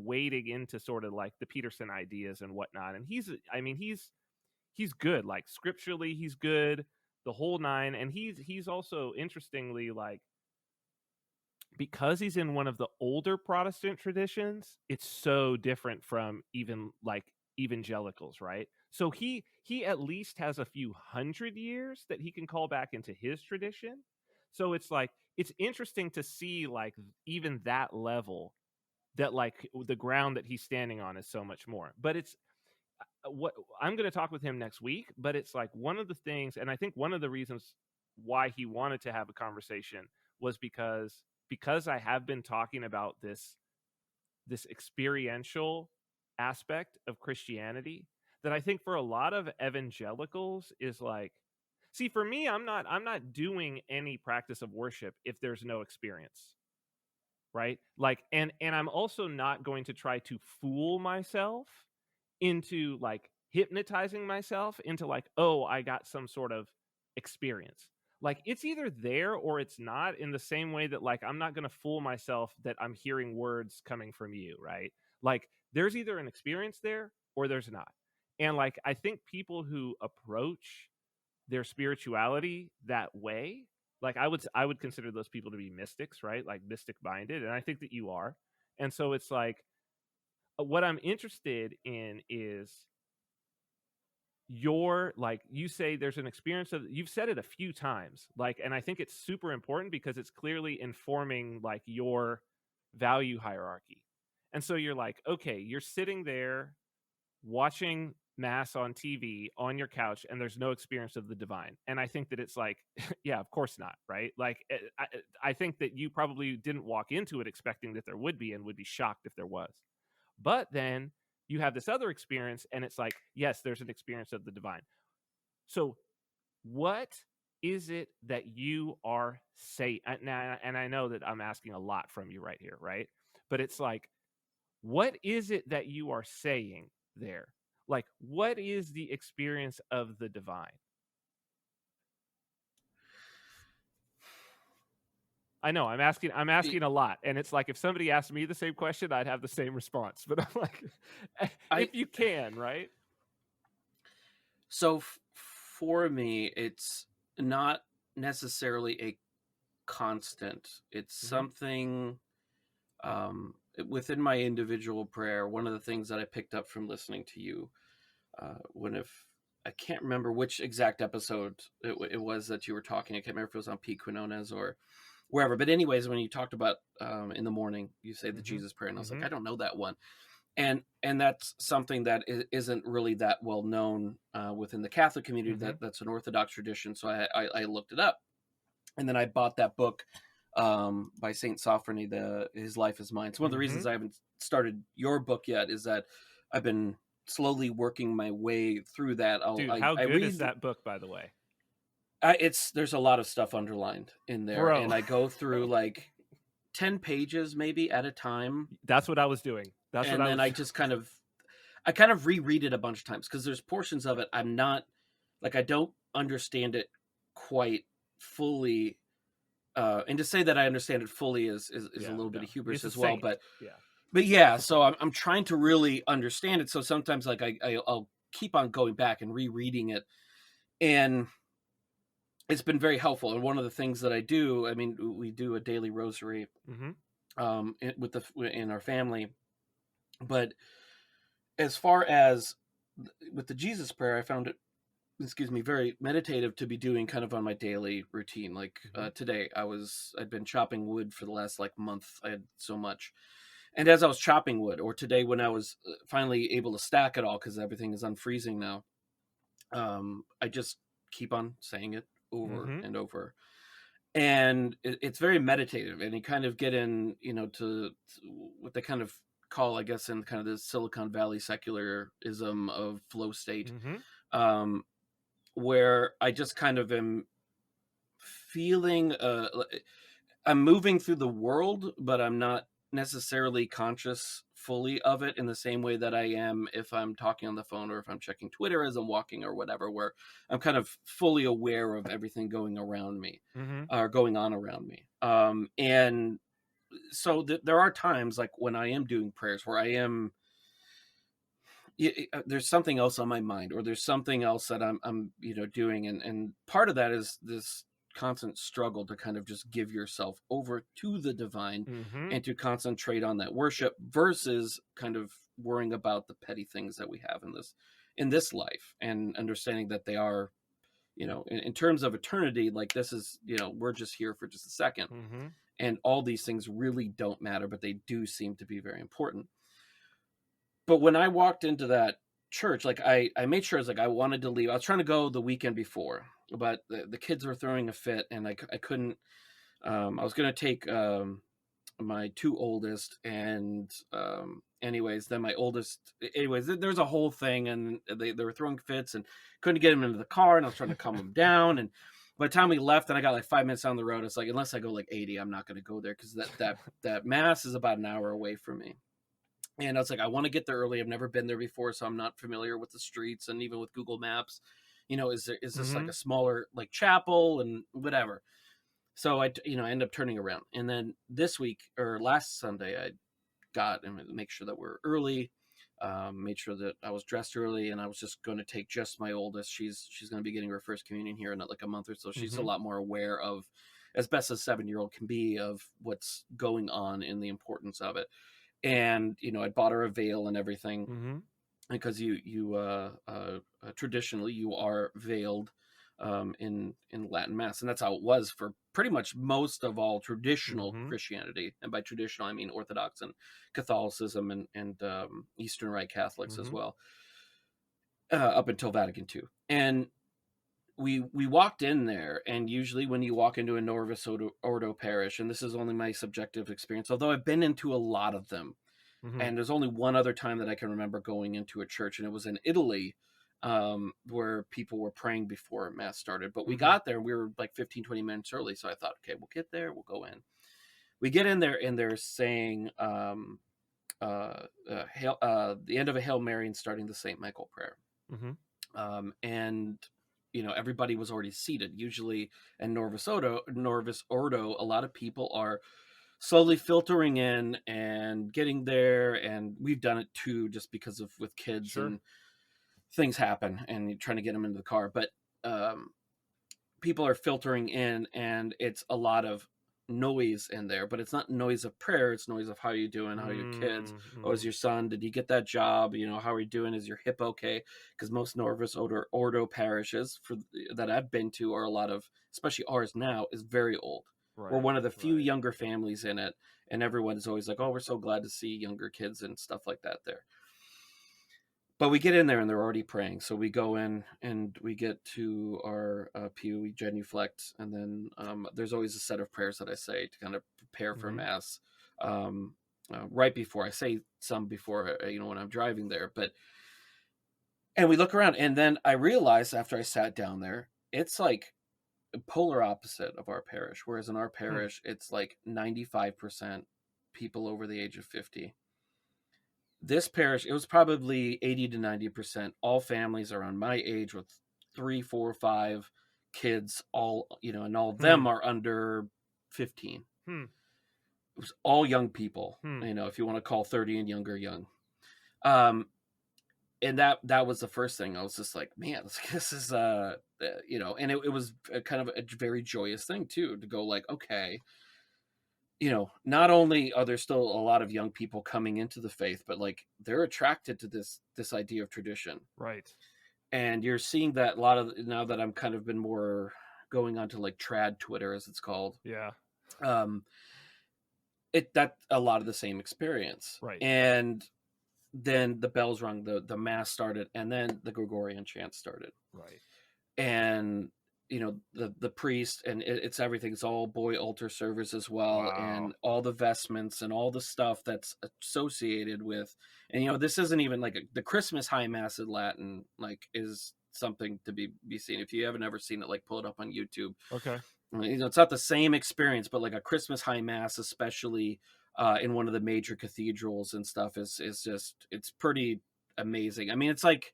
wading into sort of like the Peterson ideas and whatnot. And he's good, like scripturally, he's good, the whole nine. And he's also, interestingly, like, because he's in one of the older Protestant traditions, it's so different from even like evangelicals, right? So he at least has a few hundred years that he can call back into his tradition. So it's like, it's interesting to see like even that level, that like the ground that he's standing on is so much more. But it's what I'm going to talk with him next week, but it's like one of the things, and I think one of the reasons why he wanted to have a conversation was because I have been talking about this experiential aspect of Christianity that I think for a lot of evangelicals is like, see, for me, I'm not doing any practice of worship if there's no experience, right? Like, and I'm also not going to try to fool myself into like hypnotizing myself into like, oh, I got some sort of experience. Like, it's either there or it's not, in the same way that like I'm not going to fool myself that I'm hearing words coming from you, right? Like, there's either an experience there or there's not. And like, I think people who approach their spirituality that way, like, I would consider those people to be mystics, right? Like mystic minded, and I think that you are. And so it's like, what I'm interested in is your, like, you say there's an experience of, you've said it a few times, like, and I think it's super important because it's clearly informing like your value hierarchy. And so you're like, okay, you're sitting there watching mass on TV on your couch and there's no experience of the divine. And I think that it's like, yeah, of course not, right? Like, I think that you probably didn't walk into it expecting that there would be, and would be shocked if there was. But then you have this other experience and it's like, yes, there's an experience of the divine. So what is it that you are saying? And I know that I'm asking a lot from you right here, right? But it's like, what is it that you are saying there? Like, what is the experience of the divine? I know I'm asking a lot, and it's like, if somebody asked me the same question, I'd have the same response. But I'm like, if you can, right? So for me, it's not necessarily a constant. It's something within my individual prayer. One of the things that I picked up from listening to you, I can't remember which exact episode it was that you were talking. I can't remember if it was on P. Quinones or wherever. But anyways, when you talked about in the morning, you say the Jesus prayer, and I was like, I don't know that one. And that's something that isn't really that well known within the Catholic community. That's an Orthodox tradition. So I looked it up, and then I bought that book by Saint Sophrony, His Life Is Mine. So one of the reasons I haven't started your book yet is that I've been slowly working my way through that. Dude, how good is that book, by the way? There's a lot of stuff underlined in there, Bro. and I go through like 10 pages maybe at a time. That's what I was doing. I kind of reread it a bunch of times because there's portions of it I'm not, like, I don't understand it quite fully. And to say that I understand it fully is a little bit of hubris as well. But yeah, so I'm trying to really understand it. So sometimes like I'll keep on going back and rereading it, and it's been very helpful. And one of the things that I do, I mean, we do a daily rosary in our family. But as far as with the Jesus prayer, I found it, very meditative to be doing kind of on my daily routine. Like today, I'd been chopping wood for the last like month. I had so much. And as I was chopping wood, or today when I was finally able to stack it all because everything is unfreezing now, I just keep on saying it over Mm-hmm. and over. And it's very meditative, and you kind of get in, to what they kind of call, I guess, in kind of the Silicon Valley secularism of flow state, Mm-hmm. um, where I just kind of am feeling, I'm moving through the world, but I'm not necessarily conscious fully of it in the same way that I am if I'm talking on the phone or if I'm checking Twitter as I'm walking or whatever, where I'm kind of fully aware of everything going around me, Mm-hmm. or going on around me. And so there are times like when I am doing prayers where I am, there's something else on my mind, or there's something else that I'm doing, and part of that is this constant struggle to kind of just give yourself over to the divine Mm-hmm. and to concentrate on that worship versus kind of worrying about the petty things that we have in this life, and understanding that they are, in terms of eternity, like this is, we're just here for just a second, Mm-hmm. and all these things really don't matter, but they do seem to be very important. But when I walked into that church, like I made sure, I was like, I wanted to leave. I was trying to go the weekend before, but the kids were throwing a fit, and I couldn't. I was going to take my two oldest, and anyways, then my oldest. Anyways, there was a whole thing, and they were throwing fits, and couldn't get them into the car, and I was trying to calm them down. And by the time we left, and I got like 5 minutes down the road, it's like, unless I go like 80, I'm not going to go there because that mass is about an hour away from me. And I was like, I want to get there early. I've never been there before, so I'm not familiar with the streets, and even with Google Maps, is this like Mm-hmm. a smaller like chapel and whatever. So I end up turning around, and then this week or last Sunday, I got and make sure that we're early. Made sure that I was dressed early, and I was just going to take just my oldest. She's going to be getting her first communion here in like a month or so. She's a Mm-hmm. lot more aware of, as best as a 7-year-old can be, of what's going on and the importance of it. And I bought her a veil and everything, Mm-hmm. because traditionally you are veiled in Latin Mass, and that's how it was for pretty much most of all traditional Mm-hmm. Christianity. And by traditional, I mean Orthodox and Catholicism and Eastern Rite Catholics as Mm-hmm. well, up until Vatican II. And we walked in there, and usually when you walk into a Novus Ordo parish, and this is only my subjective experience, although I've been into a lot of them, Mm-hmm. and there's only one other time that I can remember going into a church, and it was in Italy, where people were praying before Mass started. But we Mm-hmm. got there, and we were like 15, 20 minutes early. So I thought, okay, we'll get there, we'll go in. We get in there, and they're saying the end of a Hail Mary and starting the St. Michael prayer. Mm-hmm. And everybody was already seated. Usually in Norvis Ordo, a lot of people are slowly filtering in and getting there, and we've done it too, just because of with kids Sure. and things happen, and you're trying to get them into the car. But people are filtering in, and it's a lot of noise in there, but it's not noise of prayer, it's noise of how you doing, how are your kids, oh, Mm-hmm. is your son, did you get that job, how are you doing, is your hip okay? Because most Norvis Ordo parishes that I've been to are a lot of, especially ours now, is very old. We're Right. one of the few Right. younger families in it, and everyone's always like, oh, we're so glad to see younger kids and stuff like that there. But we get in there, and they're already praying. So we go in, and we get to our pew, we genuflect, and then there's always a set of prayers that I say to kind of prepare for Mm-hmm. Mass. Right before I say some before, when I'm driving there. And we look around, and then I realized after I sat down there, it's like polar opposite of our parish. Whereas in our Hmm. parish, it's like 95% people over the age of 50. This parish, it was probably 80 to 90% all families around my age with 3, 4, 5 kids, all, and all of Hmm. them are under 15. Hmm. It was all young people, Hmm. if you want to call 30 and younger young. Um, and that was the first thing. I was just like, man, this is, and it was a kind of a very joyous thing too, to go like, okay, not only are there still a lot of young people coming into the faith, but like they're attracted to this idea of tradition. Right. And you're seeing that a lot of, now that I'm kind of been more going on to like trad Twitter, as it's called. Yeah. Um, that a lot of the same experience. Right. And then the bells rung, the mass started, and then the Gregorian chant started. Right. And the priest, and it's everything. It's all boy altar servers as well, Wow. and all the vestments and all the stuff that's associated with. And this isn't even like the Christmas high mass in Latin, like, is something to be seen. If you haven't ever seen it, like, pull it up on YouTube. Okay. It's not the same experience, but like a Christmas high mass, especially in one of the major cathedrals and stuff, is just, it's pretty amazing. I mean, it's like,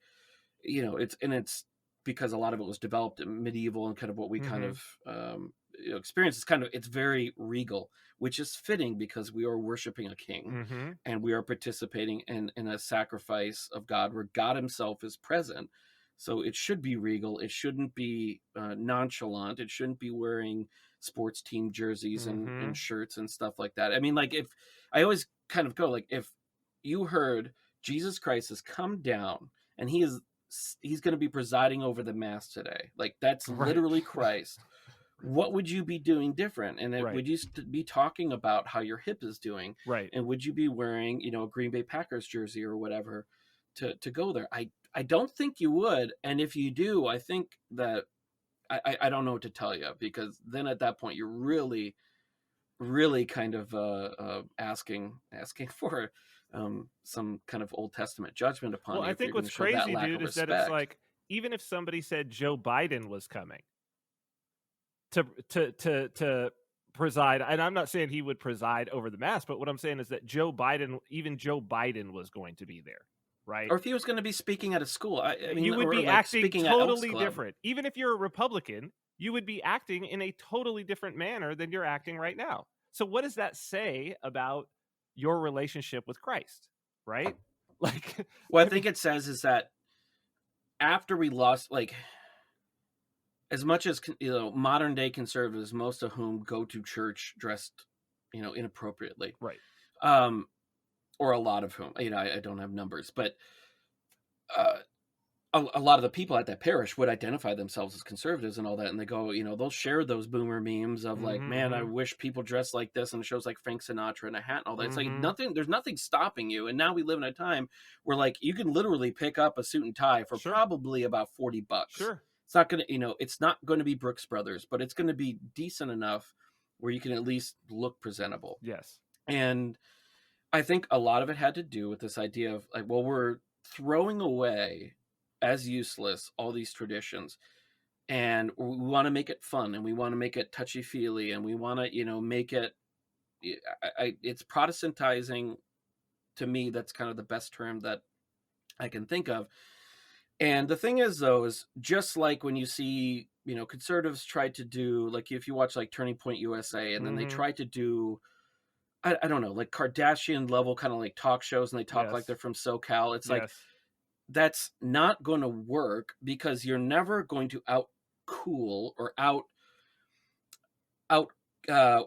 it's because a lot of it was developed in medieval, and kind of what we kind Mm-hmm. of experience is it's very regal, which is fitting because we are worshiping a king, Mm-hmm. and we are participating in a sacrifice of God where God himself is present. So it should be regal. It shouldn't be nonchalant. It shouldn't be wearing sports team jerseys Mm-hmm. and shirts and stuff like that. I mean, like, if I always kind of go, like, if you heard Jesus Christ has come down and he's going to be presiding over the mass today, like, that's Right. literally Christ, what would you be doing different? And Right. would you be talking about how your hip is doing? Right. And would you be wearing, a Green Bay Packers jersey or whatever to go there? I don't think you would. And if you do, I think that I don't know what to tell you, because then at that point you're really, really kind of asking for some kind of Old Testament judgment upon Well, you I if you're think going to what's show that crazy, lack dude, of is that it's respect. like, even if somebody said Joe Biden was coming to preside, and I'm not saying he would preside over the mass, but what I'm saying is that even Joe Biden was going to be there, right? Or if he was going to be speaking at a school, I mean, You would or be like acting speaking at Elks totally Club. different. Even if you're a Republican, you would be acting in a totally different manner than you're acting right now. So what does that say about your relationship with Christ, right? Like, What I I think mean, it says is that after we lost, like, as much as modern day conservatives, most of whom go to church dressed, inappropriately, right. um, or a lot of whom, I don't have numbers, but uh, a lot of the people at that parish would identify themselves as conservatives and all that, and they go, they'll share those boomer memes of like, man, I Mm-hmm. wish people dressed like this, and it shows like Frank Sinatra in a hat and all that. It's like, Mm-hmm. there's nothing stopping you. And now we live in a time where, like, you can literally pick up a suit and tie for Sure. probably about $40. Sure. It's not gonna, it's not going to be Brooks Brothers, but it's going to be decent enough where you can at least look presentable. Yes. And I think a lot of it had to do with this idea of like, well, we're throwing away as useless all these traditions, and we want to make it fun, and we want to make it touchy feely, and we want to, make it. It's Protestantizing to me. That's kind of the best term that I can think of. And the thing is, though, is just like when you see, conservatives tried to do, like, if you watch like Turning Point USA, and then they Mm-hmm. try to do, I don't know, like Kardashian level kind of like talk shows, and they talk like Yes. they're from SoCal. It's like, Yes. that's not going to work, because you're never going to out cool or out uh,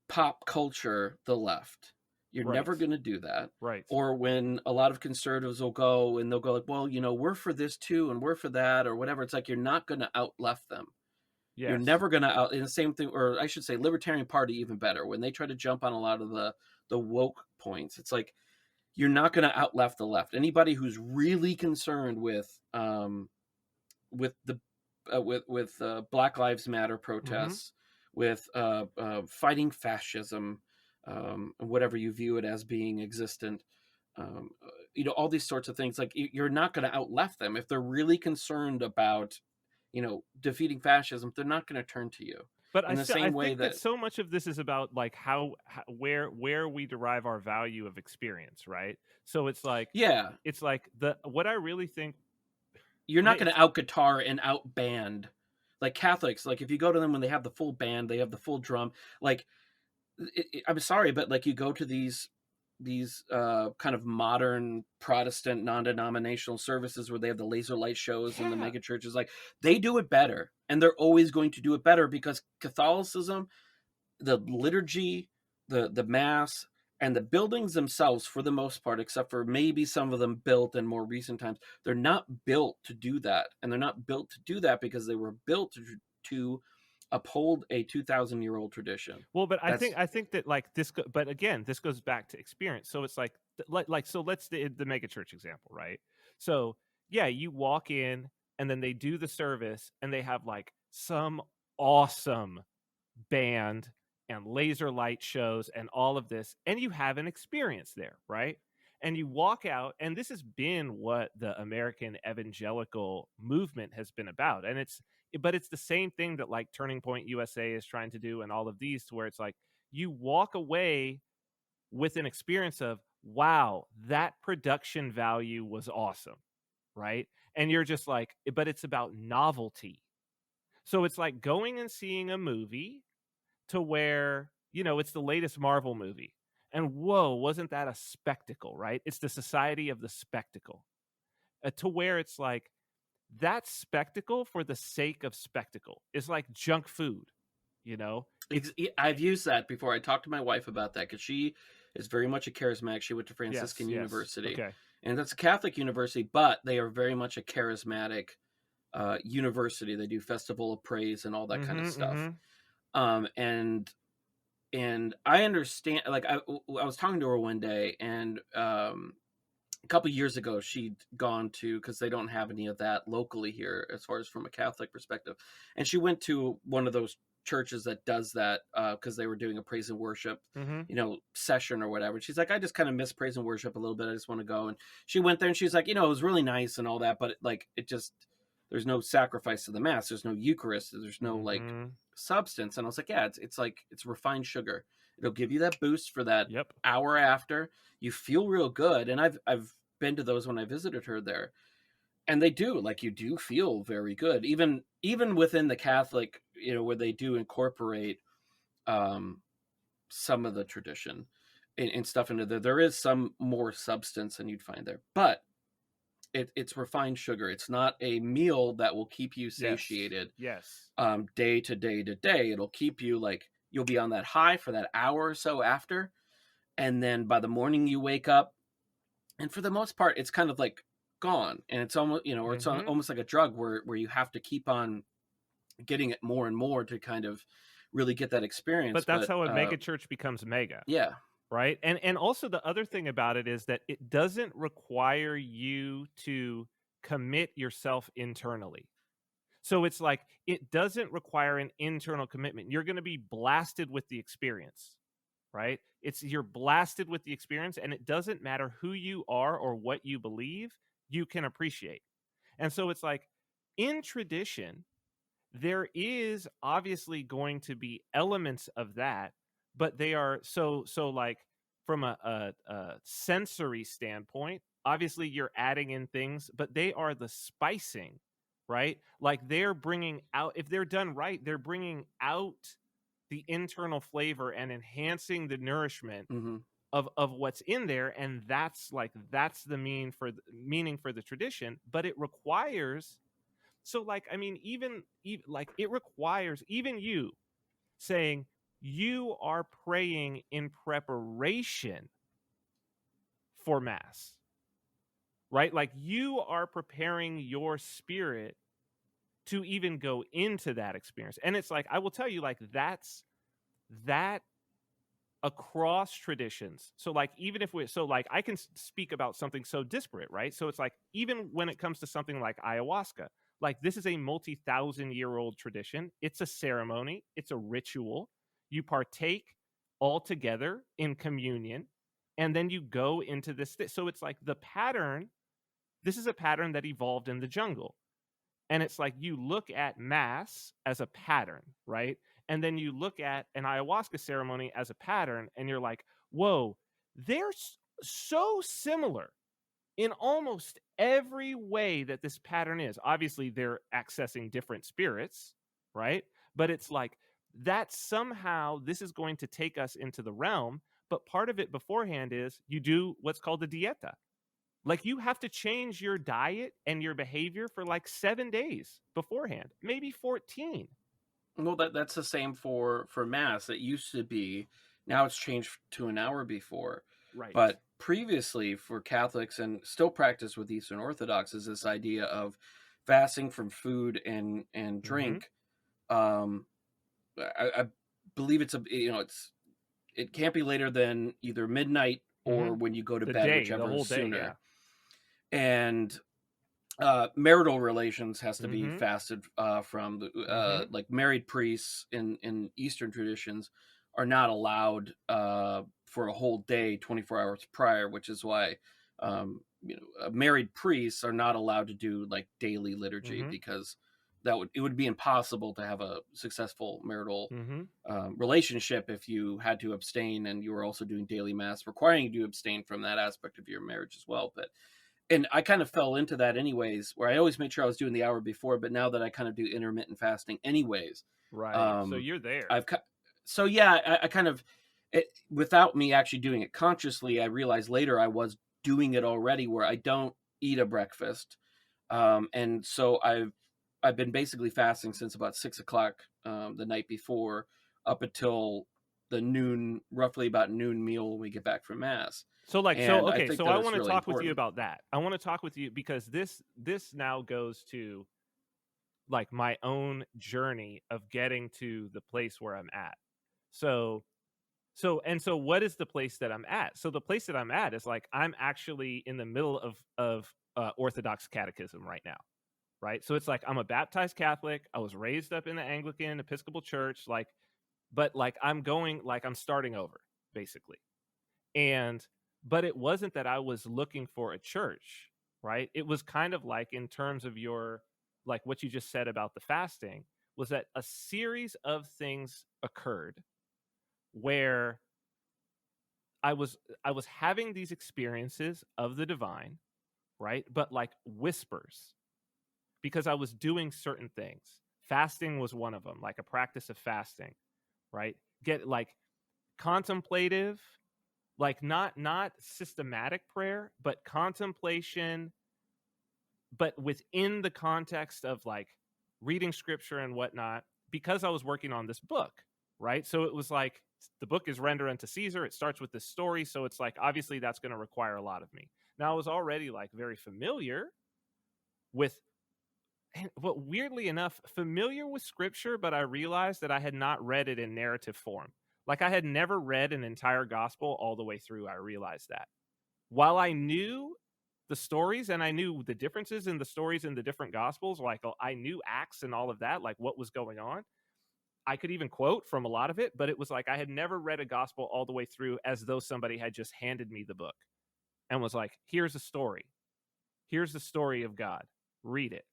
pop culture the left. You're Right. never going to do that. Right. Or when a lot of conservatives will go and they'll go like, well, we're for this too, and we're for that, or whatever. It's like, you're not going to out left them. You're Yes. never going to out. And the same thing, or I should say, Libertarian Party even better. When they try to jump on a lot of the woke points, it's like, you're not going to out left the left. Anybody who's really concerned with the with Black Lives Matter Mm-hmm. protests, with fighting fascism, whatever you view it as being existent, all these sorts of things. Like, you're not going to out left them. If they're really concerned about, defeating fascism, they're not going to turn to you. But In the I same way think that that, so much of this is about like where we derive our value of experience, right? So yeah, it's like the what I really think. you're not going It's to out guitar and out band. Like Catholics, like, if you go to them when they have the full band, they have the full drum. Like, I'm sorry, but like, you go to these kind of modern Protestant non-denominational services where they have the laser light shows and the yeah. mega churches, like, they do it better, and they're always going to do it better, because Catholicism, the liturgy, the mass, and the buildings themselves, for the most part, except for maybe some of them built in more recent times, they're not built to do that. And they're not built to do that because they were built to uphold a 2,000-year-old tradition. Well, but That's I think that like but again, this goes back to experience. So it's like so let's the mega church example, right? So yeah, you walk in and then they do the service and they have like some awesome band and laser light shows and all of this, and you have an experience there, right? And you walk out, and this has been what the American evangelical movement has been about. And it's the same thing that like Turning Point USA is trying to do, and all of these, to where it's like you walk away with an experience of, wow, that production value was awesome, right? And you're just like, but it's about novelty. So it's like going and seeing a movie to where, it's the latest Marvel movie. And whoa, wasn't that a spectacle, right? It's the society of the spectacle. To where it's like that spectacle for the sake of spectacle is like junk food, you know? I've used that before. I talked to my wife about that because she is very much a charismatic. She went to Yes, Franciscan yes. University, Okay. and that's a Catholic university, but they are very much a charismatic university. They do Festival of Praise and all that kind of stuff. And I understand. Like I was talking to her one day, and a couple years ago she'd gone to, because they don't have any of that locally here as far as from a Catholic perspective, and she went to one of those churches that does that because they were doing a praise and worship session or whatever. She's like, I just kind of miss praise and worship a little bit, I just want to go. And she went there and she's like, it was really nice and all that, but it just, there's no sacrifice to the mass, there's no Eucharist, there's no like substance. And I was like, yeah, it's like, it's refined sugar. It'll give you that boost for that hour after. You feel real good. And I've been to those when I visited her there, and they do, like, you do feel very good, even within the Catholic, where they do incorporate some of the tradition and stuff into there. There is some more substance than you'd find there, but it's refined sugar. It's not a meal that will keep you satiated. Yes. Day to day to day. It'll keep you, like, you'll be on that high for that hour or so after, and then by the morning you wake up, and for the most part it's kind of like gone, and it's almost, or it's almost like a drug where you have to keep on getting it more and more to kind of really get that experience. But that's how a mega church becomes mega. Yeah. Right. And also the other thing about it is that it doesn't require you to commit yourself internally. So it's like, it doesn't require an internal commitment. You're going to be blasted with the experience, right? You're blasted with the experience, and it doesn't matter who you are or what you believe, you can appreciate. And so it's like, in tradition, there is obviously going to be elements of that, but they are so like from a sensory standpoint, obviously you're adding in things, but they are the spicing, right? Like they're bringing out, if they're done right, they're bringing out the internal flavor and enhancing the nourishment of what's in there. And that's the meaning for the tradition. But it requires, so like, I mean, even like, it requires even you saying you are praying in preparation for Mass, right? Like you are preparing your spirit to even go into that experience. And it's like, I will tell you, like, that's that across traditions. So like, even if I can speak about something so disparate, right? So it's like, even when it comes to something like ayahuasca, like this is a multi-thousand-year-old tradition. It's a ceremony. It's a ritual. You partake all together in communion, and then you go into this. So it's like the pattern. This is a pattern that evolved in the jungle. And it's like, you look at Mass as a pattern, right? And then you look at an ayahuasca ceremony as a pattern, and you're like, whoa, they're so similar in almost every way that this pattern is. Obviously, they're accessing different spirits, right? But it's like that somehow this is going to take us into the realm. But part of it beforehand is you do what's called a dieta. Like you have to change your diet and your behavior for like 7 days beforehand, maybe 14. Well, that's the same for Mass. It used to be, now it's changed to an hour before. Right. But previously for Catholics, and still practiced with Eastern Orthodox, is this idea of fasting from food and drink I believe it's it can't be later than either midnight or Mm-hmm. when you go to The bed, day, the whichever is whole day, yeah. sooner. And marital relations has to be Mm-hmm. fasted from. Mm-hmm. Like married priests in Eastern traditions are not allowed for a whole day, 24 hours prior, which is why married priests are not allowed to do like daily liturgy, Mm-hmm. because it would be impossible to have a successful marital Mm-hmm. relationship if you had to abstain and you were also doing daily mass, requiring you to abstain from that aspect of your marriage as well. But and I kind of fell into that anyways, where I always made sure I was doing the hour before, but now that I kind of do intermittent fasting anyways, Right. So um, you're there. I've so yeah, I kind of without me actually doing it consciously, I realized later I was doing it already, where I don't eat a breakfast, and so I've been basically fasting since about 6 o'clock the night before, up until the noon, roughly about noon meal when we get back from mass. So And I okay, think so that I it's want to really talk with you important. about that. I want to talk with you because this now goes to like my own journey of getting to the place where I'm at. So so what is the place that I'm at? So the place that I'm at is like I'm actually in the middle of Orthodox catechism right now, right? So it's like I'm a baptized Catholic. I was raised up in the Anglican Episcopal Church, like, but like I'm going like I'm starting over basically. And but it wasn't that I was looking for a church, right? It was kind of like in terms of your like what you just said about the fasting was that a series of things occurred where I was having these experiences of the divine, right? But like whispers because I was doing certain things. Fasting was one of them, like a practice of fasting, right? Get like contemplative, like not systematic prayer, but contemplation, but within the context of like reading scripture and whatnot, because I was working on this book, right? So it was like the book is Render unto Caesar. It starts with this story. So it's like obviously that's going to require a lot of me. Now I was already like very familiar with and what weirdly enough, familiar with scripture, but I realized that I had not read it in narrative form. Like I had never read an entire gospel all the way through. I realized that. While I knew the stories and I knew the differences in the stories in the different gospels, like I knew Acts and all of that, like what was going on. I could even quote from a lot of it, but it was like I had never read a gospel all the way through as though somebody had just handed me the book and was like, here's a story. Here's the story of God. Read it.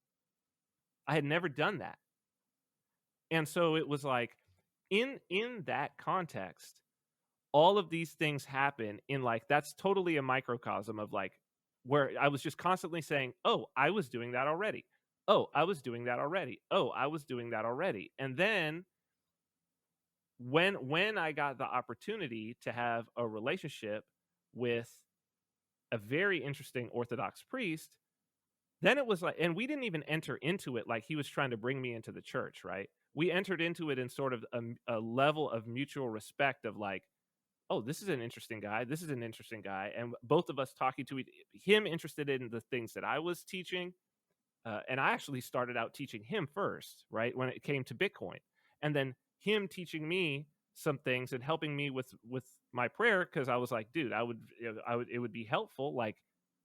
I had never done that. And so it was like in that context, all of these things happen in like that's totally a microcosm of like where I was just constantly saying, "Oh, I was doing that already. Oh, I was doing that already. Oh, I was doing that already." And then when I got the opportunity to have a relationship with a very interesting Orthodox priest, then it was like and we didn't even enter into it like he was trying to bring me into the church, right? We entered into it in sort of a level of mutual respect of like oh, this is an interesting guy. This is an interesting guy. And both of us talking to him interested in the things that I was teaching. And I actually started out teaching him first, right? When it came to Bitcoin. And then him teaching me some things and helping me with my prayer. Cause I was like, dude, it would be helpful. Like,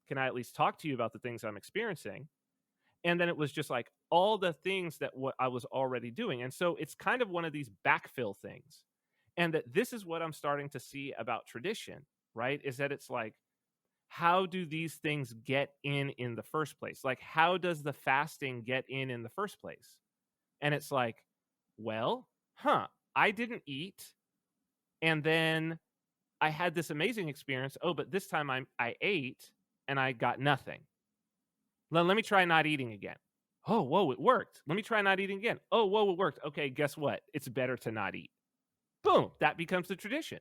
can I at least talk to you about the things I'm experiencing? And then it was just like all the things that what I was already doing. And so it's kind of one of these backfill things. And that this is what I'm starting to see about tradition, right? Is that it's like, how do these things get in the first place? Like, how does the fasting get in the first place? And it's like, well, I didn't eat. And then I had this amazing experience. Oh, but this time I ate and I got nothing. Let me try not eating again. Oh, whoa, it worked. Let me try not eating again. Oh, whoa, it worked. Okay, guess what? It's better to not eat. Boom, that becomes the tradition,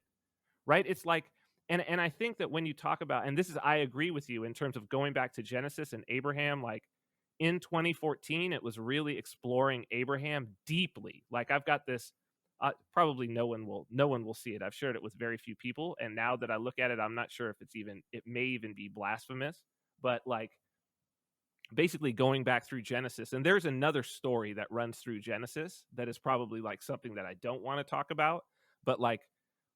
right? It's like, and I think that when you talk about, and this is, I agree with you in terms of going back to Genesis and Abraham, like in 2014, it was really exploring Abraham deeply. Like I've got this, probably no one will see it. I've shared it with very few people, and now that I look at it, I'm not sure if it may even be blasphemous, but like basically going back through Genesis. And there's another story that runs through Genesis that is probably like something that I don't want to talk about, but like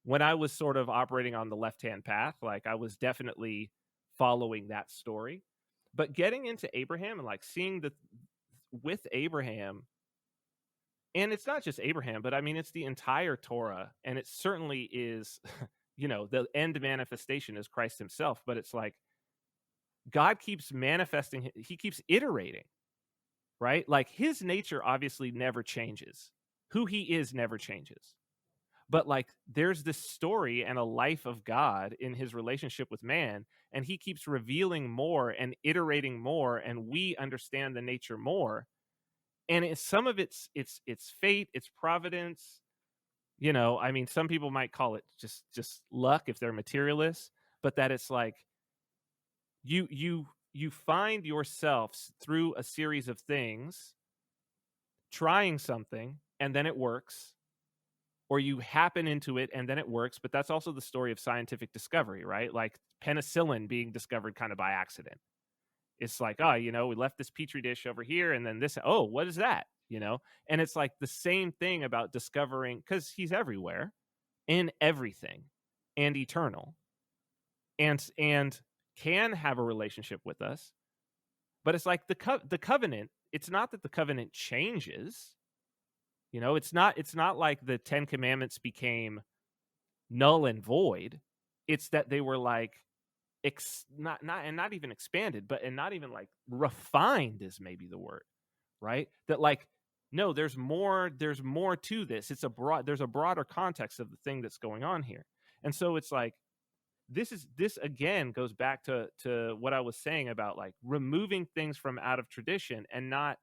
when I was sort of operating on the left-hand path, like I was definitely following that story. But getting into Abraham and like seeing the with Abraham, and it's not just Abraham, but I mean it's the entire Torah, and it certainly is the end manifestation is Christ himself, but it's like God keeps manifesting, he keeps iterating, right? Like his nature obviously never changes. Who he is never changes. But like there's this story and a life of God in his relationship with man, and he keeps revealing more and iterating more, and we understand the nature more. And some of it's fate, it's providence. I mean, some people might call it just luck if they're materialists, but that it's like you find yourself through a series of things trying something and then it works, or you happen into it and then it works. But that's also the story of scientific discovery, right? Like penicillin being discovered kind of by accident. It's like, oh, we left this petri dish over here and then this, oh, what is that? And it's like the same thing about discovering, because he's everywhere in everything and eternal and can have a relationship with us. But it's like the covenant, it's not that the covenant changes. It's not like the 10 commandments became null and void. It's that they were like not even expanded, but and not even like refined is maybe the word, right? That like no, there's more to this. There's a broader context of the thing that's going on here. And so it's like this again goes back to what I was saying about like removing things from out of tradition and not.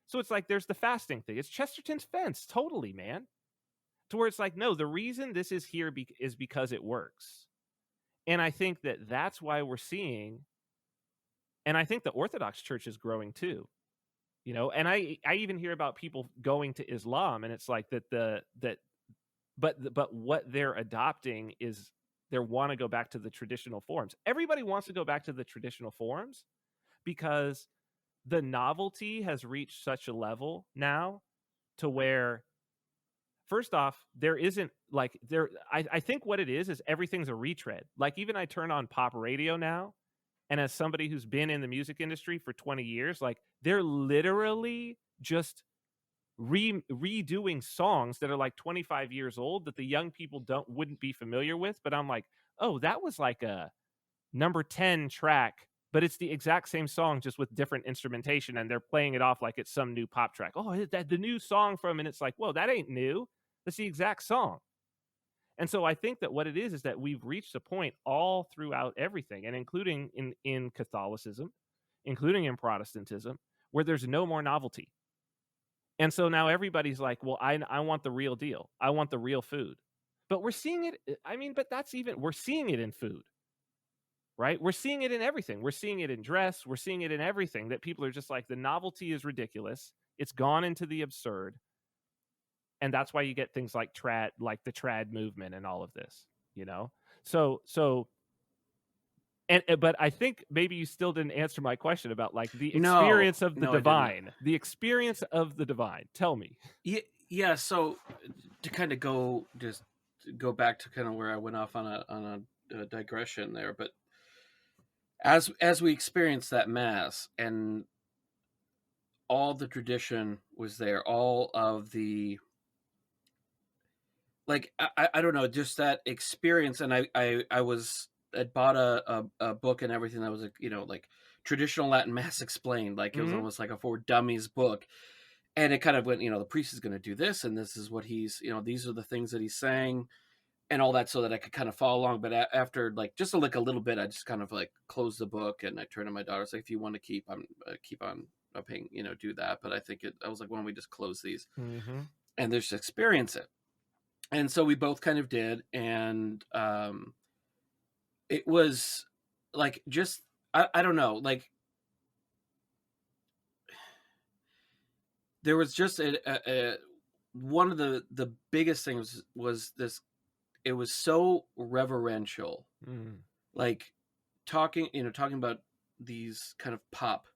So it's like there's the fasting thing. It's Chesterton's fence, totally, man. To where it's like, no, the reason this is here is because it works. And I think that's why we're seeing, and I think the Orthodox Church is growing too. And I even hear about people going to Islam, and it's like but what they're adopting is they want to go back to the traditional forms. Everybody wants to go back to the traditional forms because the novelty has reached such a level now to where, first off, there isn't like there. I think what it is everything's a retread. Like even I turn on pop radio now, and as somebody who's been in the music industry for 20 years, like they're literally just redoing songs that are like 25 years old that the young people wouldn't be familiar with. But I'm like, oh, that was like a number 10 track, but it's the exact same song just with different instrumentation, and they're playing it off like it's some new pop track. Oh, that the new song from, and it's like, whoa, that ain't new. That's the exact song. And so I think that what it is that we've reached a point all throughout everything, and including in Catholicism, including in Protestantism, where there's no more novelty. And so now everybody's like, well, I want the real deal. I want the real food. But we're seeing it. I mean, but we're seeing it in food, right? We're seeing it in everything. We're seeing it in dress. We're seeing it in everything, that people are just like, the novelty is ridiculous. It's gone into the absurd. And that's why you get things like the trad movement and all of this, So but I think maybe you still didn't answer my question about like the experience of the divine. The experience of the divine. Tell me. Yeah. So to kind of go back to kind of where I went off on a digression there, but as we experienced that Mass and all the tradition was there, all of the, like, I don't know, just that experience. And I bought a book and everything that was like traditional Latin Mass explained, like it was almost like a for dummies book. And it kind of went, the priest is going to do this, and this is what he's, these are the things that he's saying and all that, so that I could kind of follow along. But after like just like a little bit, I just kind of like closed the book and I turned to my daughter, like, if you want to keep on paying, do that. But I think I was like, why don't we just close these and just experience it? And so we both kind of did. And it was like, just, I don't know, like there was just one of the biggest things was this. It was so reverential, like talking about these kind of pop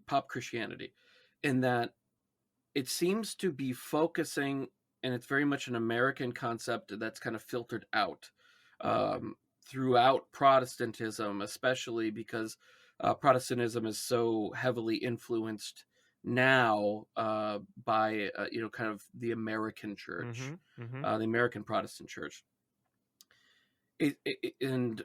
pop Christianity, in that it seems to be focusing, and it's very much an American concept that's kind of filtered out um, throughout Protestantism, especially because Protestantism is so heavily influenced now by kind of the American church, the American Protestant church, and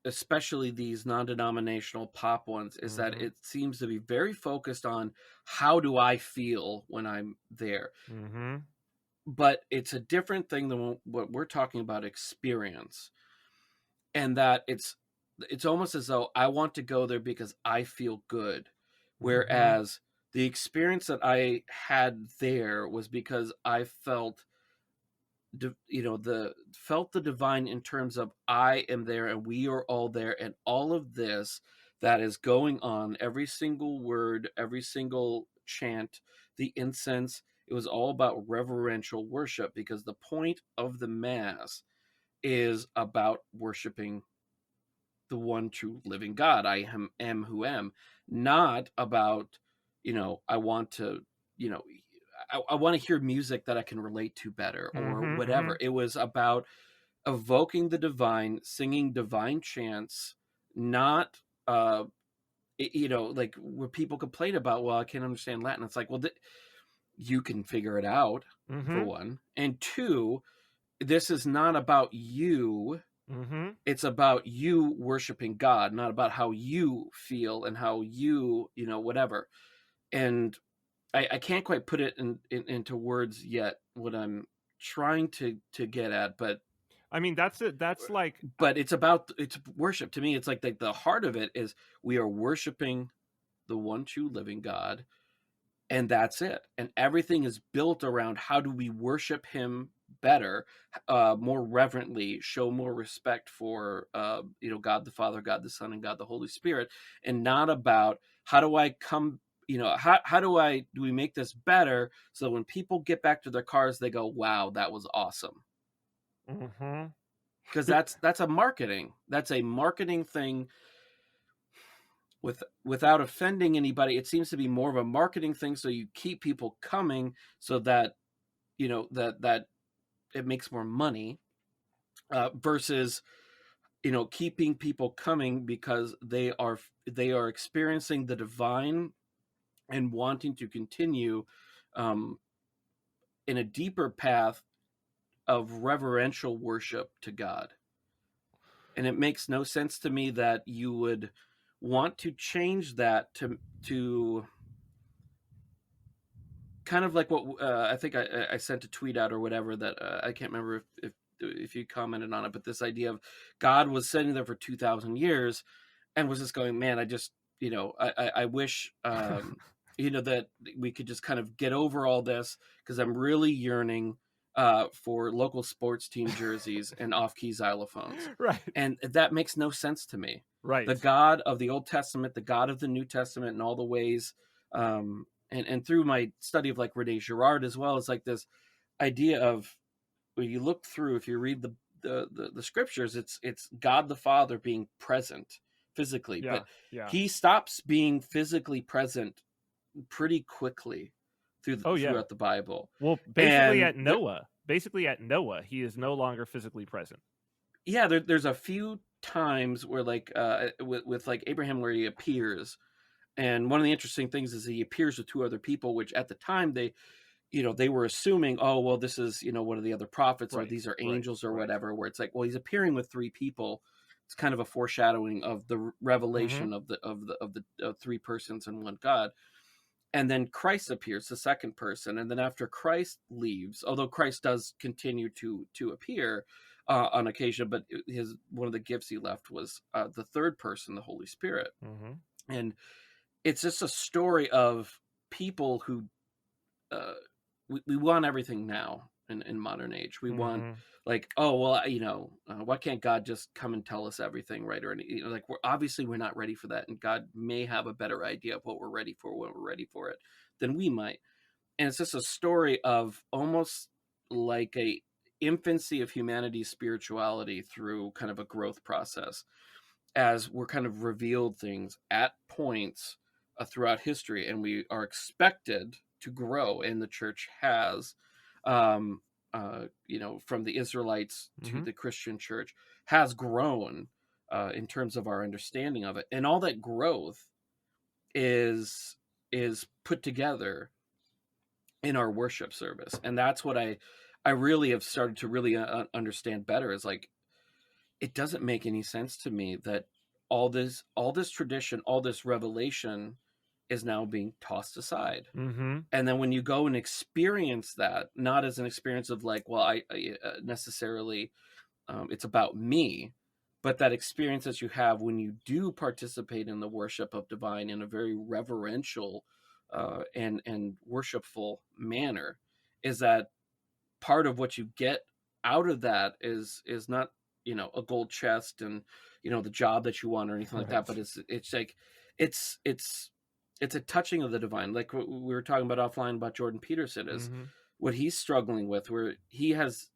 especially these non-denominational pop ones, is that it seems to be very focused on how do I feel when I'm there. But it's a different thing than what we're talking about, experience, and that it's almost as though I want to go there because I feel good, whereas the experience that I had there was because I felt the divine, in terms of I am there and we are all there, and all of this that is going on, every single word, every single chant, the incense, it was all about reverential worship, because the point of the Mass is about worshiping the one true living God. I am who am, not about, I want to, you know, I want to hear music that I can relate to better or whatever. It was about evoking the divine, singing divine chants, not, like where people complain about, well, I can't understand Latin. It's like, well, you can figure it out, for one. And two, this is not about you. It's about you worshiping God, not about how you feel and how you, whatever. And I can't quite put it into words yet, what I'm trying to get at, but I mean, that's it. That's like, but it's worship. To me, it's like the heart of it is we are worshiping the one true living God, and that's it. And everything is built around how do we worship him better, more reverently, show more respect for God the Father, God the Son, and God the Holy Spirit, and not about how do I come, how do we make this better so when people get back to their cars they go, wow, that was awesome. Because that's a marketing thing. Without offending anybody, it seems to be more of a marketing thing, so you keep people coming so that that it makes more money, versus keeping people coming because they are experiencing the divine and wanting to continue in a deeper path of reverential worship to God. And it makes no sense to me that you would want to change that to kind of like what I think I sent a tweet out or whatever, that I can't remember if you commented on it, but this idea of God was sitting there for 2,000 years and was just going, man, I just, I wish, that we could just kind of get over all this, because I'm really yearning for local sports team jerseys and off-key xylophones. Right. And that makes no sense to me. Right. The God of the Old Testament, the God of the New Testament, and all the ways, and through my study of like Rene Girard as well, it's like this idea of, when you look through, if you read the scriptures, it's God the Father being present physically, but he stops being physically present pretty quickly throughout the Bible. Well, basically at Noah, he is no longer physically present. Yeah, there's a few times where like with like Abraham, where he appears, and one of the interesting things is he appears with two other people, which at the time they were assuming, oh, well, this is, one of the other prophets, or these are angels or whatever, where it's like, well, he's appearing with three people. It's kind of a foreshadowing of the revelation of the three persons and one God. And then Christ appears, the second person. And then after Christ leaves, although Christ does continue to appear on occasion, but one of the gifts he left was the third person, the Holy Spirit. And it's just a story of people who we want everything now in modern age. We want, like, oh, well, why can't God just come and tell us everything, right? Or like, we're not ready for that, and God may have a better idea of what we're ready for when we're ready for it than we might. And it's just a story of almost like a infancy of humanity's spirituality through kind of a growth process, as we're kind of revealed things at points throughout history, and we are expected to grow, and the church has, um, from the Israelites to Mm-hmm. the Christian church, has grown in terms of our understanding of it, and all that growth is put together in our worship service, and that's what I really have started to really understand better. Is like, it doesn't make any sense to me that all this tradition, all this revelation is now being tossed aside. Mm-hmm. And then when you go and experience that, not as an experience of like, well, I necessarily, it's about me, but that experience that you have when you do participate in the worship of divine in a very reverential and worshipful manner, is that part of what you get out of that is not, a gold chest and, the job that you want or anything like that, Right. but it's like, it's it's it's a touching of the divine, like what we were talking about offline about Jordan Peterson, is Mm-hmm. what he's struggling with, where he has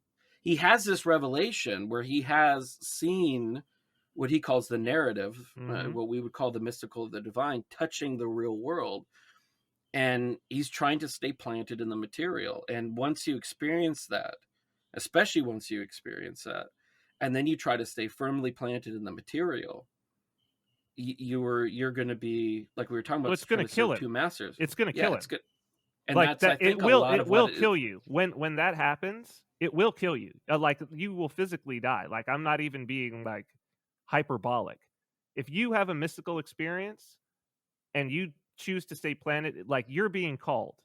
this revelation where he has seen what he calls the narrative, Mm-hmm. what we would call the mystical of the divine, touching the real world, and he's trying to stay planted in the material. And once you experience that, especially once you experience that, and then you try to stay firmly planted in the material, you're going to be, like we were talking Well, about, it's going trying to to kill serve him. two masters. It's going to Yeah, kill it's him. good. And Like that's, I that, think, a lot it of what will kill you when that happens. It will kill you. Like you will physically die. Like I'm not even being like hyperbolic. If you have a mystical experience and you choose to stay planted, like you're being called.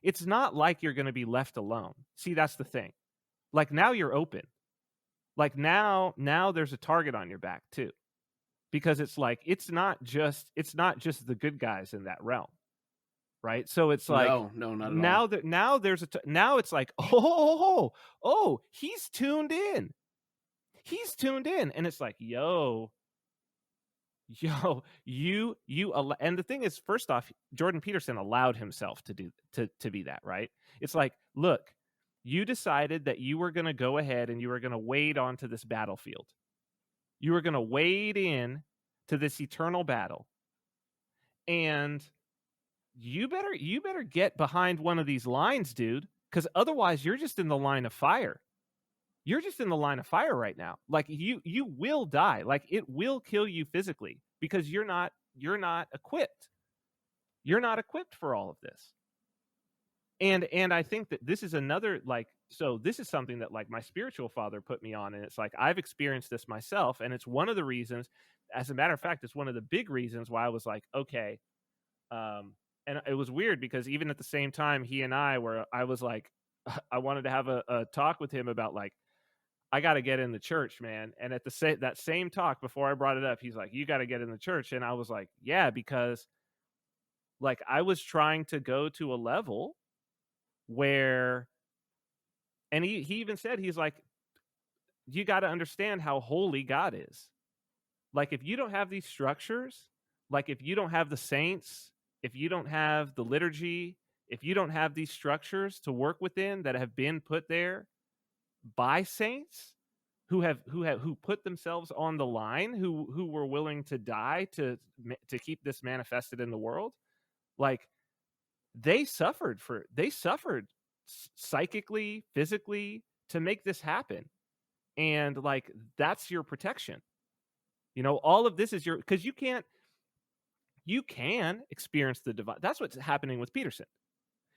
It's not like you're going to be left alone. See, that's the thing. Like now you're open. Like now there's a target on your back too. Because it's like it's not just the good guys in that realm, right? So it's like no, no, not at all. now there's now it's like oh, he's tuned in. He's tuned in, and it's like and the thing is, first off, Jordan Peterson allowed himself to be that, right? It's like, look, you decided that you were going to go ahead and you were going to wade onto this battlefield. You were going to wade in to this eternal battle, and you better get behind one of these lines, dude, because otherwise you're just in the line of fire. You're just in the line of fire right now. Like you will die. Like it will kill you physically because you're not equipped. You're not equipped for all of this. And I think that this is another, like, so this is something that like my spiritual father put me on, and it's like I've experienced this myself, and it's one of the reasons, as a matter of fact, it's one of the big reasons why I was like, okay, and it was weird because even at the same time I was like I wanted to have a talk with him about like I got to get in the church, man. And at that same talk before I brought it up, he's like, you got to get in the church. And I was like, yeah, because like I was trying to go to a level where, and he even said, he's like, you got to understand how holy God is. Like if you don't have these structures, like if you don't have the saints, if you don't have the liturgy, if you don't have these structures to work within that have been put there by saints who put themselves on the line, who were willing to die to keep this manifested in the world, like they suffered psychically, physically to make this happen. And like that's your protection. All of this is because you can experience the divine. That's what's happening with Peterson.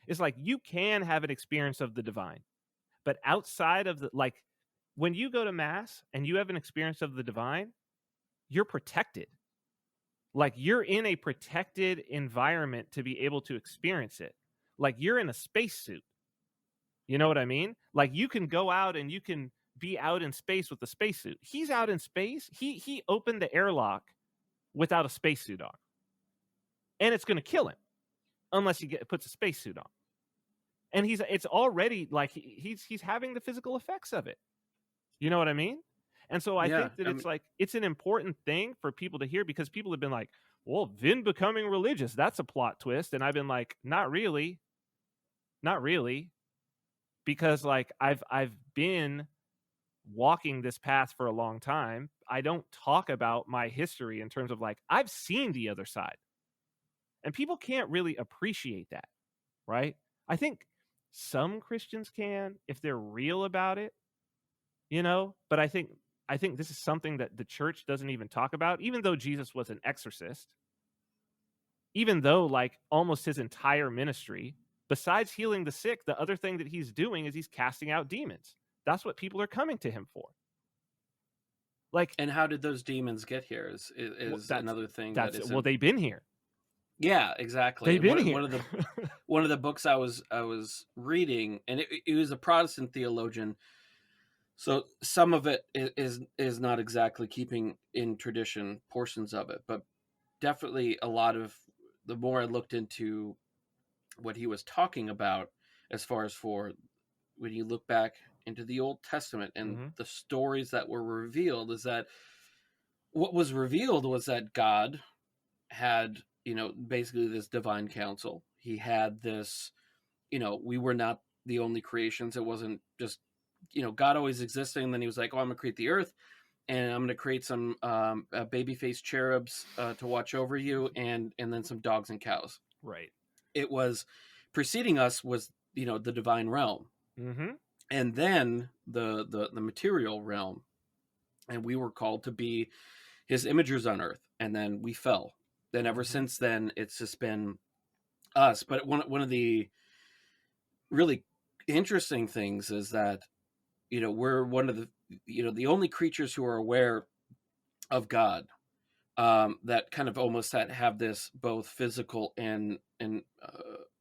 It's like you can have an experience of the divine, but outside of like when you go to mass and you have an experience of the divine, you're protected. Like you're in a protected environment to be able to experience it. Like you're in a spacesuit. You know what I mean? Like you can go out and you can be out in space with a spacesuit. He's out in space. He opened the airlock without a spacesuit on, and it's going to kill him unless he puts a spacesuit on. And it's already like he's having the physical effects of it. You know what I mean? And so I Yeah, think that I it's mean, like it's an important thing for people to hear because people have been like, well, Vin becoming religious, that's a plot twist. And I've been like, not really. Not really. Because like I've been walking this path for a long time. I don't talk about my history in terms of like I've seen the other side. And people can't really appreciate that, right? I think some Christians can if they're real about it, but I think this is something that the church doesn't even talk about, even though Jesus was an exorcist, even though like almost his entire ministry, besides healing the sick, the other thing that he's doing is he's casting out demons. That's what people are coming to him for. Like, And how did those demons get here is that's another thing that is they've been here. Yeah, exactly. They've been One here. of the one of the books I was reading, and it was a Protestant theologian, so some of it is not exactly keeping in tradition, portions of it, but definitely a lot of, the more I looked into what he was talking about, as far as for when you look back into the Old Testament and Mhm. the stories that were revealed, is that what was revealed was that God had, basically this divine council. He had this, we were not the only creations. It wasn't just, God always existing. And then he was like, oh, I'm going to create the earth, and I'm going to create some baby faced cherubs to watch over you, and then some dogs and cows. Right. It was preceding us was, the divine realm. Mhm. And then the material realm. And we were called to be his imagers on earth. And then we fell. Then ever since then, it's just been us. But one of the really interesting things is that, we're one of the, the only creatures who are aware of God, that kind of almost have this both physical and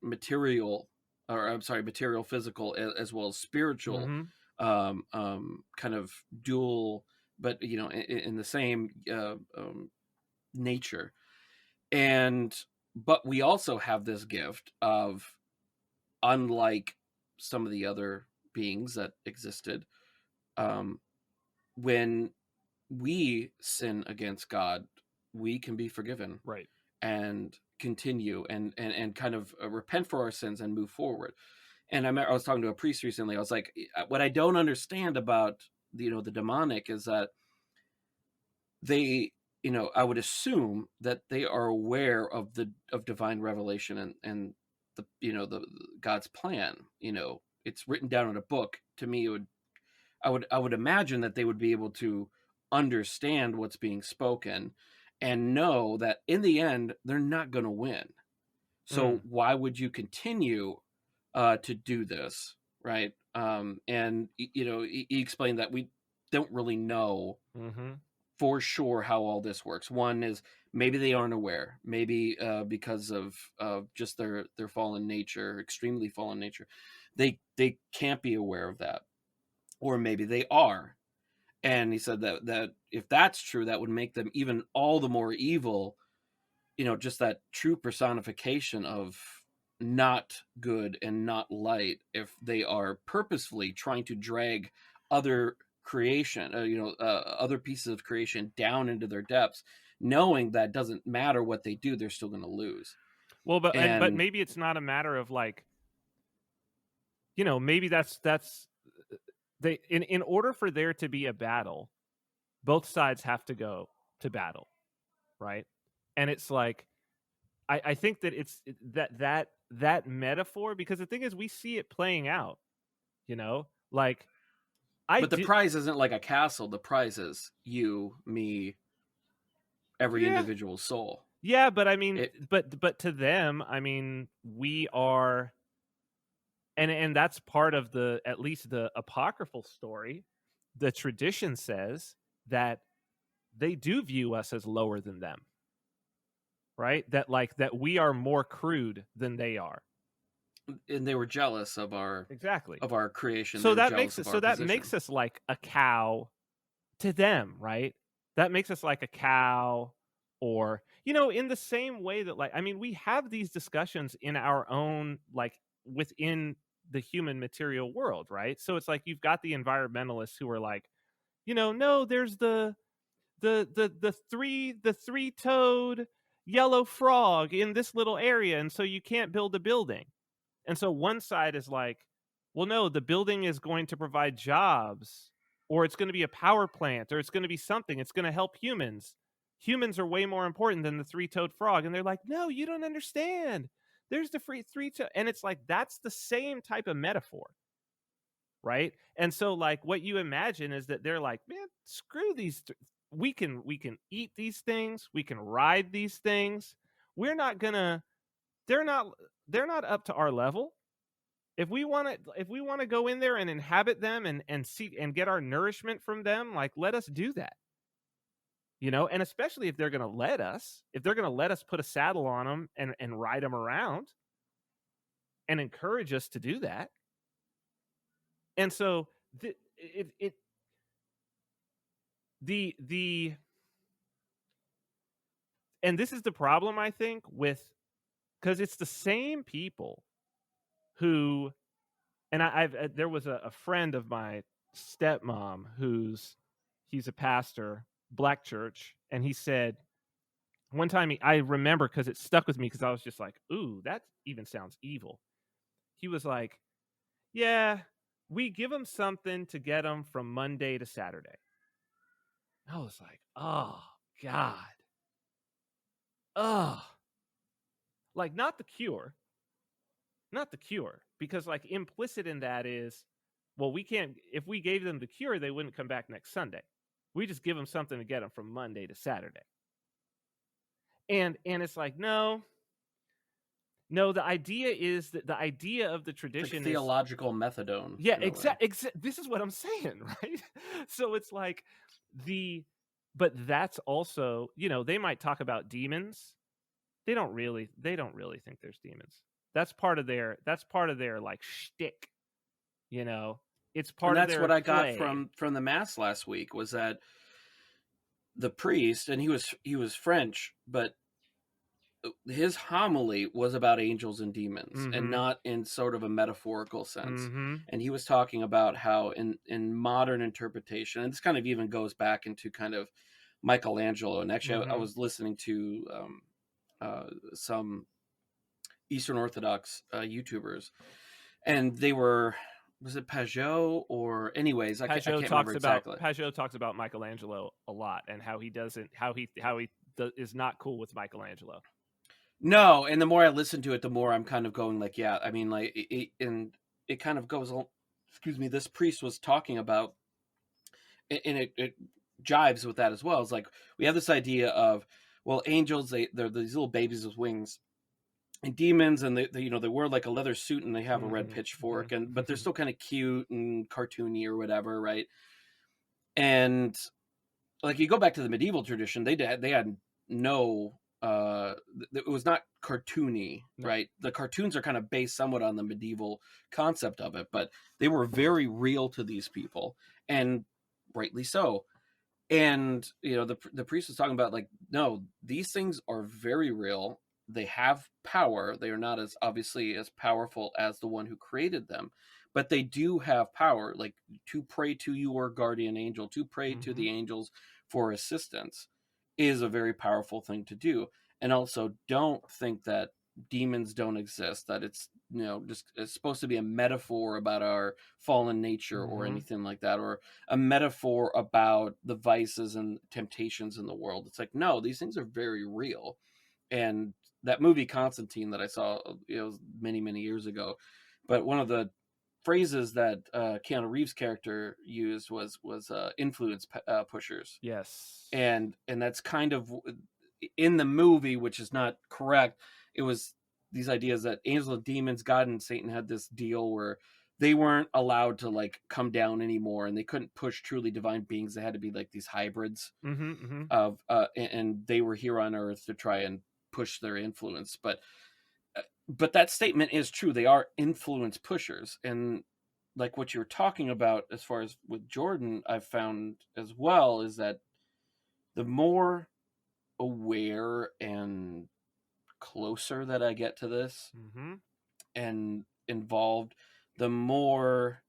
material, or I'm sorry, material, physical, as well as spiritual, Mhm. kind of dual, but in the same nature. But we also have this gift of, unlike some of the other beings that existed, um, when we sin against God, we can be forgiven Right. and continue and kind of repent for our sins and move forward. And I was talking to a priest recently. I was like, what I don't understand about the demonic is that they, I would assume that they are aware of divine revelation and the God's plan. It's written down in a book. To me, I would imagine that they would be able to understand what's being spoken and know that in the end they're not going to win. So why would you continue to do this, right? And he explained that we don't really know Mhm. for sure how all this works. One is maybe they aren't aware, maybe because of just their fallen nature, extremely fallen nature, they can't be aware of that, or maybe they are. And he said that if that's true, that would make them even all the more evil. Just that true personification of not good and not light, if they are purposefully trying to drag other creation, other pieces of creation down into their depths, knowing that doesn't matter what they do, they're still going to lose. Well, but And maybe it's not a matter of like, maybe that's they in order for there to be a battle, both sides have to go to battle, right? And it's like I think that it's that metaphor, because the thing is we see it playing out, like I but the did. prize isn't like a castle. The prize is you, me, every Yeah. individual soul. Yeah, but I mean, It but to them, I mean, we are, and that's part of the, at least the apocryphal story. The tradition says that they do view us as lower than them, right? That like that we are more crude than they are. and they were jealous of our Exactly. creation. They So were that makes jealous it of so our that position. makes us like a cow to them, right? That makes us like a cow, or in the same way that, like, I mean, we have these discussions in our own, like, within the human material world, right? So it's like you've got the environmentalists who are like, no, there's the three-toed yellow frog in this little area, and so you can't build a building. And so one side is like, well, no, the building is going to provide jobs, or it's going to be a power plant, or it's going to be something, it's going to help humans. Humans are way more important than the three-toed frog. And they're like, no, you don't understand. There's the free three-toed. And it's like, that's the same type of metaphor, right? And so like what you imagine is that they're like, man, screw these. We can eat these things. We can ride these things. We're not gonna, they're not up to our level. If we want to go in there and inhabit them and see and get our nourishment from them, like let us do that. And especially if they're going to let us, put a saddle on them and ride them around and encourage us to do that. And so and this is the problem, I think, because it's the same people who, and there was a friend of my stepmom he's a pastor, black church, and he said one time, I remember because it stuck with me because I was just like, ooh, that even sounds evil. He was like, yeah, we give them something to get them from Monday to Saturday. I was like, oh, God. Oh. Like, not the cure. Not the cure. Because, like, implicit in that is, well, we can't, if we gave them the cure, they wouldn't come back next Sunday. We just give them something to get them from Monday to Saturday. And it's like, no, the idea is that the idea of the tradition it's like theological methadone. Yeah, exactly. This is what I'm saying, right? So it's like but that's also, they might talk about demons. They don't really think there's demons. That's part of their like shtick. It's part of their. That's what I play. got from the mass last week, was that the priest, and he was French, but his homily was about angels and demons, Mm-hmm. and not in sort of a metaphorical sense. Mm-hmm. And he was talking about how in modern interpretation, and this kind of even goes back into kind of Michelangelo. And actually, I was listening to some Eastern Orthodox YouTubers, and they were, was it Pajot or anyways? I can't remember exactly. Pajot talks about Michelangelo a lot, and how he is not cool with Michelangelo. No, and the more I listen to it, the more I'm kind of going like, yeah, I mean, like, it kind of goes, excuse me, this priest was talking about, and it jives with that as well. It's like, we have this idea of, well, angels, they're these little babies with wings, and demons, and they wear like a leather suit and they have a red pitchfork, but they're still kind of cute and cartoony or whatever, right? And like, you go back to the medieval tradition, they had no it was not cartoony, right? The cartoons are kind of based somewhat on the medieval concept of it, but they were very real to these people, and rightly so. And the priest was talking about, like, no, these things are very real. They have power. They are not as obviously as powerful as the one who created them, but they do have power, like to pray to your guardian angel, to pray to the angels for assistance, is a very powerful thing to do. And also, don't think that demons don't exist, that it's just, it's supposed to be a metaphor about our fallen nature or anything like that, or a metaphor about the vices and temptations in the world. It's like, no, these things are very real. And that movie Constantine that I saw, many years ago, but one of the phrases that Keanu Reeves' character used was influence pushers. Yes. And that's kind of in the movie, which is not correct. It was these ideas that angels and demons, God and Satan, had this deal where they weren't allowed to like come down anymore, and they couldn't push truly divine beings. They had to be like these hybrids of and they were here on earth to try and push their influence. But that statement is true. They are influence pushers. And like what you were talking about as far as with Jordan, I've found as well, is that the more aware and closer that I get to this and involved, the more,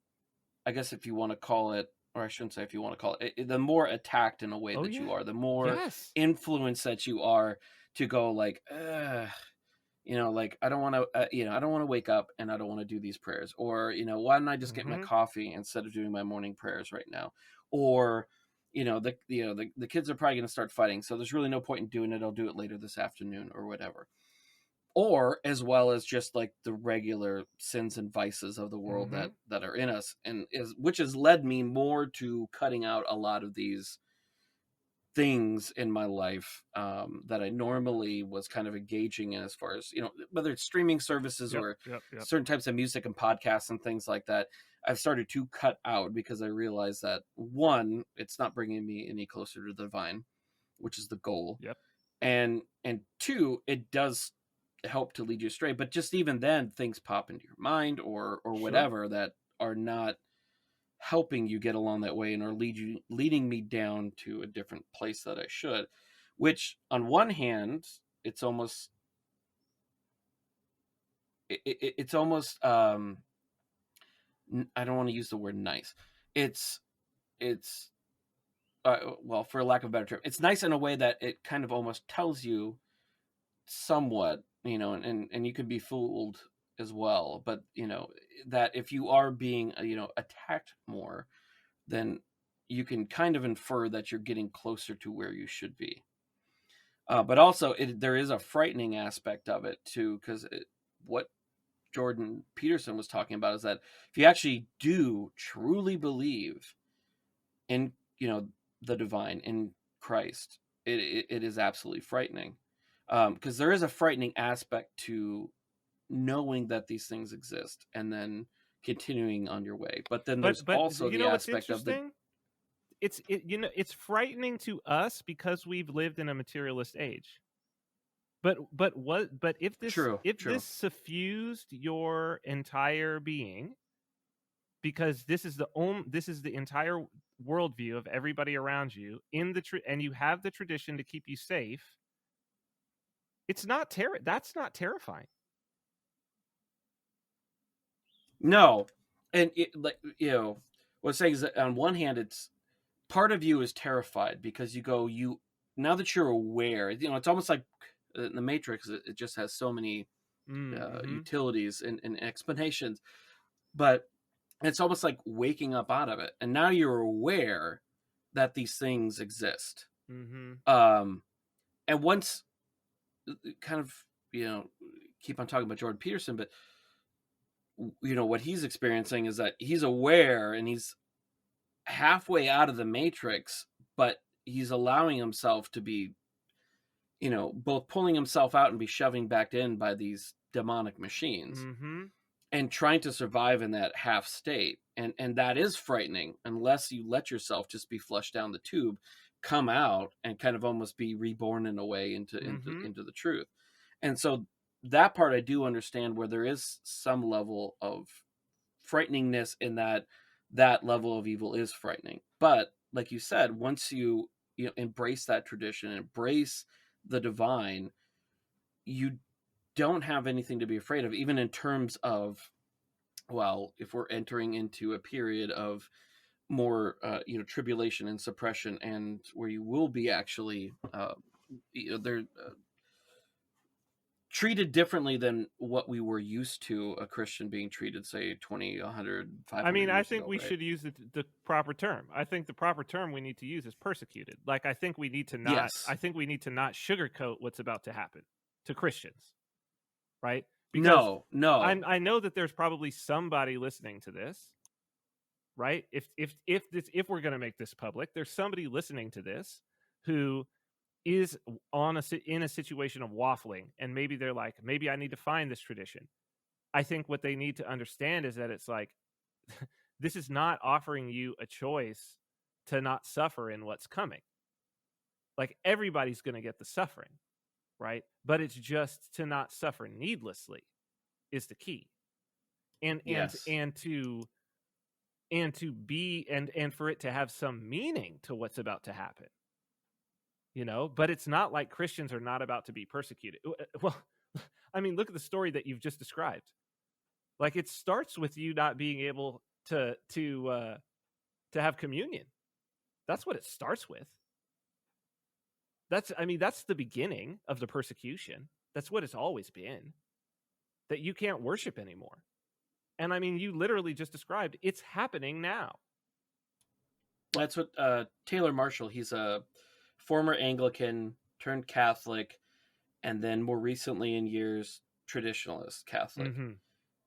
I guess, if you want to call it, or I shouldn't say if you want to call it, the more attacked in a way that you are, the more influence that you are to go like, like, I don't want to, I don't want to wake up and I don't want to do these prayers, or, why don't I just get my coffee instead of doing my morning prayers right now? Or, the kids are probably going to start fighting, so there's really no point in doing it. I'll do it later this afternoon or whatever. Or as well as just like the regular sins and vices of the world Mm-hmm. that are in us, which has led me more to cutting out a lot of these things in my life that I normally was kind of engaging in, as far as, whether it's streaming services Yep. or Yep. Yep. certain types of music and podcasts and things like that. I've started to cut out because I realized that, one, it's not bringing me any closer to the divine, which is the goal. Yep. And two, it does help to lead you astray. But just even then, things pop into your mind or Sure. whatever that are not helping you get along that way and are leading me down to a different place that I should. Which, on one hand, it's almost I don't want to use the word nice. It's well, for lack of a better term, it's nice in a way that it kind of almost tells you somewhat, and you could be fooled as well, but that if you are being attacked more, then you can kind of infer that you're getting closer to where you should be. But also, there is a frightening aspect of it too, because what Jordan Peterson was talking about is that if you actually do truly believe in the divine, in Christ, it is absolutely frightening, because there is a frightening aspect to knowing that these things exist and then continuing on your way. But then there's But also you the know what's aspect of interesting? It's frightening to us because we've lived in a materialist age. But if this true. this suffused your entire being, because this is the entire worldview of everybody around you and you have the tradition to keep you safe, that's not terrifying. No, and what I'm saying is that on one hand, it's part of you is terrified because now that you're aware, it's almost like the Matrix. It just has so many utilities and explanations, but it's almost like waking up out of it, and now you're aware that these things exist. And once, kind of, keep on talking about Jordan Peterson, but what he's experiencing is that he's aware and he's halfway out of the Matrix, but he's allowing himself to be, both pulling himself out and be shoving back in by these demonic machines, and trying to survive in that half state. And that is frightening unless you let yourself just be flushed down the tube, come out, and kind of almost be reborn in a way into the truth. And so that part I do understand, where there is some level of frighteningness in that level of evil is frightening. But like you said, once you embrace that tradition, embrace the divine, you don't have anything to be afraid of, even in terms of, well, if we're entering into a period of more tribulation and suppression, and where you will be actually they're treated differently than what we were used to a Christian being treated, say 20, 100, 500 years I think ago, we right? should use the proper term. I think the proper term we need to use is persecuted. Like, I think we need to not Yes. I think we need to not sugarcoat what's about to happen to Christians, right? Because no. I know that there's probably somebody listening to this, right? If we're going to make this public, there's somebody listening to this who is in a situation of waffling, and maybe they're like, maybe I need to find this tradition. I think what they need to understand is that it's like, this is not offering you a choice to not suffer in what's coming. Like, everybody's going to get the suffering, right? But it's just to not suffer needlessly is the key. And to be and for it to have some meaning to what's about to happen. But it's not like Christians are not about to be persecuted. Well, I mean, look at the story that you've just described. Like, it starts with you not being able to have communion. That's what it starts with. That's the beginning of the persecution. That's what it's always been. That you can't worship anymore. And I mean, you literally just described it's happening now. That's what Taylor Marshall. He's a former Anglican turned Catholic, and then more recently in years traditionalist Catholic. Mm-hmm.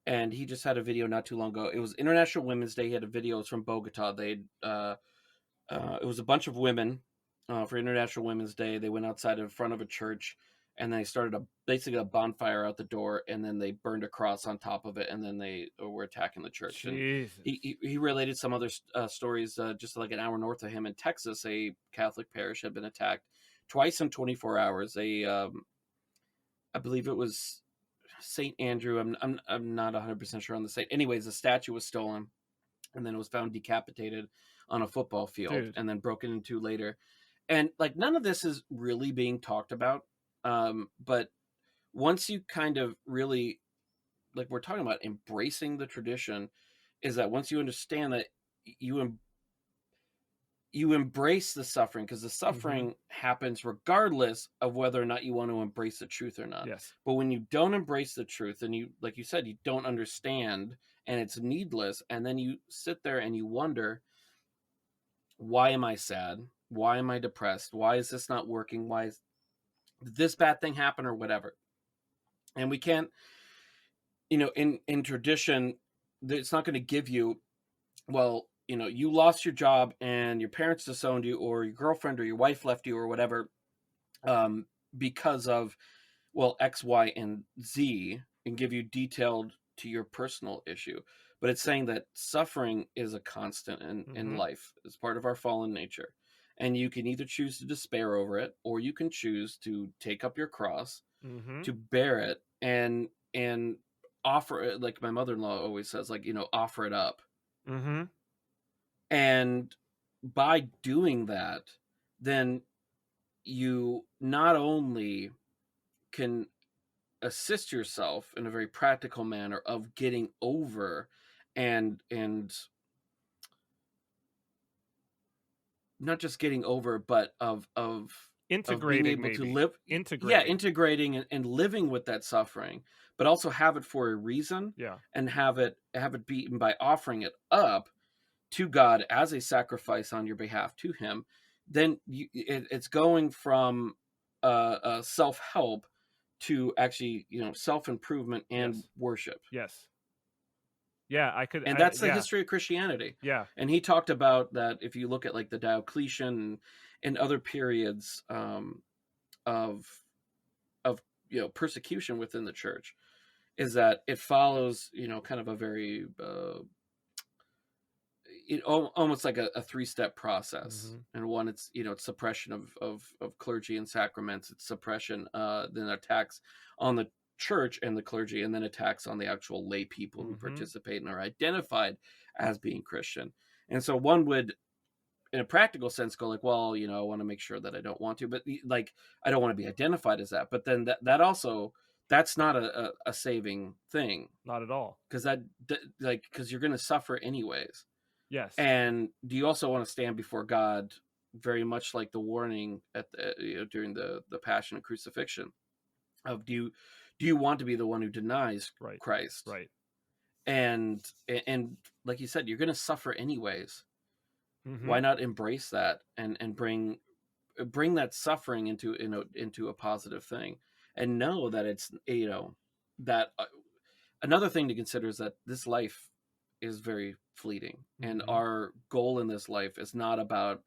And he just had a video not too long ago. It was International Women's Day. He had a video. It was from Bogota. It was a bunch of women for International Women's Day. They went outside in front of a church, and they started basically a bonfire out the door, and then they burned a cross on top of it, and then they were attacking the church. Jesus. And he related some other stories. Just like an hour north of him in Texas, a Catholic parish had been attacked twice in 24 hours. I believe it was St. Andrew. I'm not 100% sure on the site. Anyways, the statue was stolen, and then it was found decapitated on a football field. Dude. And then broken into later. And like none of this is really being talked about. But once you kind of really, like we're talking about embracing the tradition, is that once you understand that you embrace the suffering, because the suffering happens regardless of whether or not you want to embrace the truth or not. Yes. But when you don't embrace the truth, and you, like you said, you don't understand, and it's needless, and then you sit there and you wonder, why am I sad? Why am I depressed? Why is this not working? Why is this bad thing happen, or whatever? And we can't, in tradition, it's not going to give you, well, you lost your job and your parents disowned you, or your girlfriend or your wife left you, or whatever, because of, well, X, Y, and Z, and give you detailed to your personal issue. But it's saying that suffering is a constant in life. It's part of our fallen nature. And you can either choose to despair over it, or you can choose to take up your cross, to bear it, and offer it, like my mother-in-law always says, like, offer it up. And by doing that, then you not only can assist yourself in a very practical manner of getting over and not just getting over, but of integrating, being able to live, integrating and living with that suffering, but also have it for a reason, and have it be by offering it up to God as a sacrifice on your behalf to Him. Then it's going from self-help to actually, self-improvement and worship. Yeah, I could. And that's the history of Christianity. Yeah. And he talked about that. If you look at like the Diocletian and other periods of persecution within the church, is that it follows, kind of a very almost like a three-step process. And one, it's it's suppression of clergy and sacraments. It's suppression, then attacks on the church and the clergy, and then attacks on the actual lay people who participate and are identified as being Christian. And so one would, in a practical sense, go like, well, I want to make sure that I don't want to, but like, I don't want to be identified as that. But then that also, that's not a saving thing. Not at all. Because because you're going to suffer anyways. Yes. And do you also want to stand before God, very much like the warning at during the Passion and Crucifixion, of do you want to be the one who denies Christ? Right. And like you said, you're going to suffer anyways. Why not embrace that and bring that suffering into a positive thing, and know that it's that another thing to consider is that this life is very fleeting, and our goal in this life is not about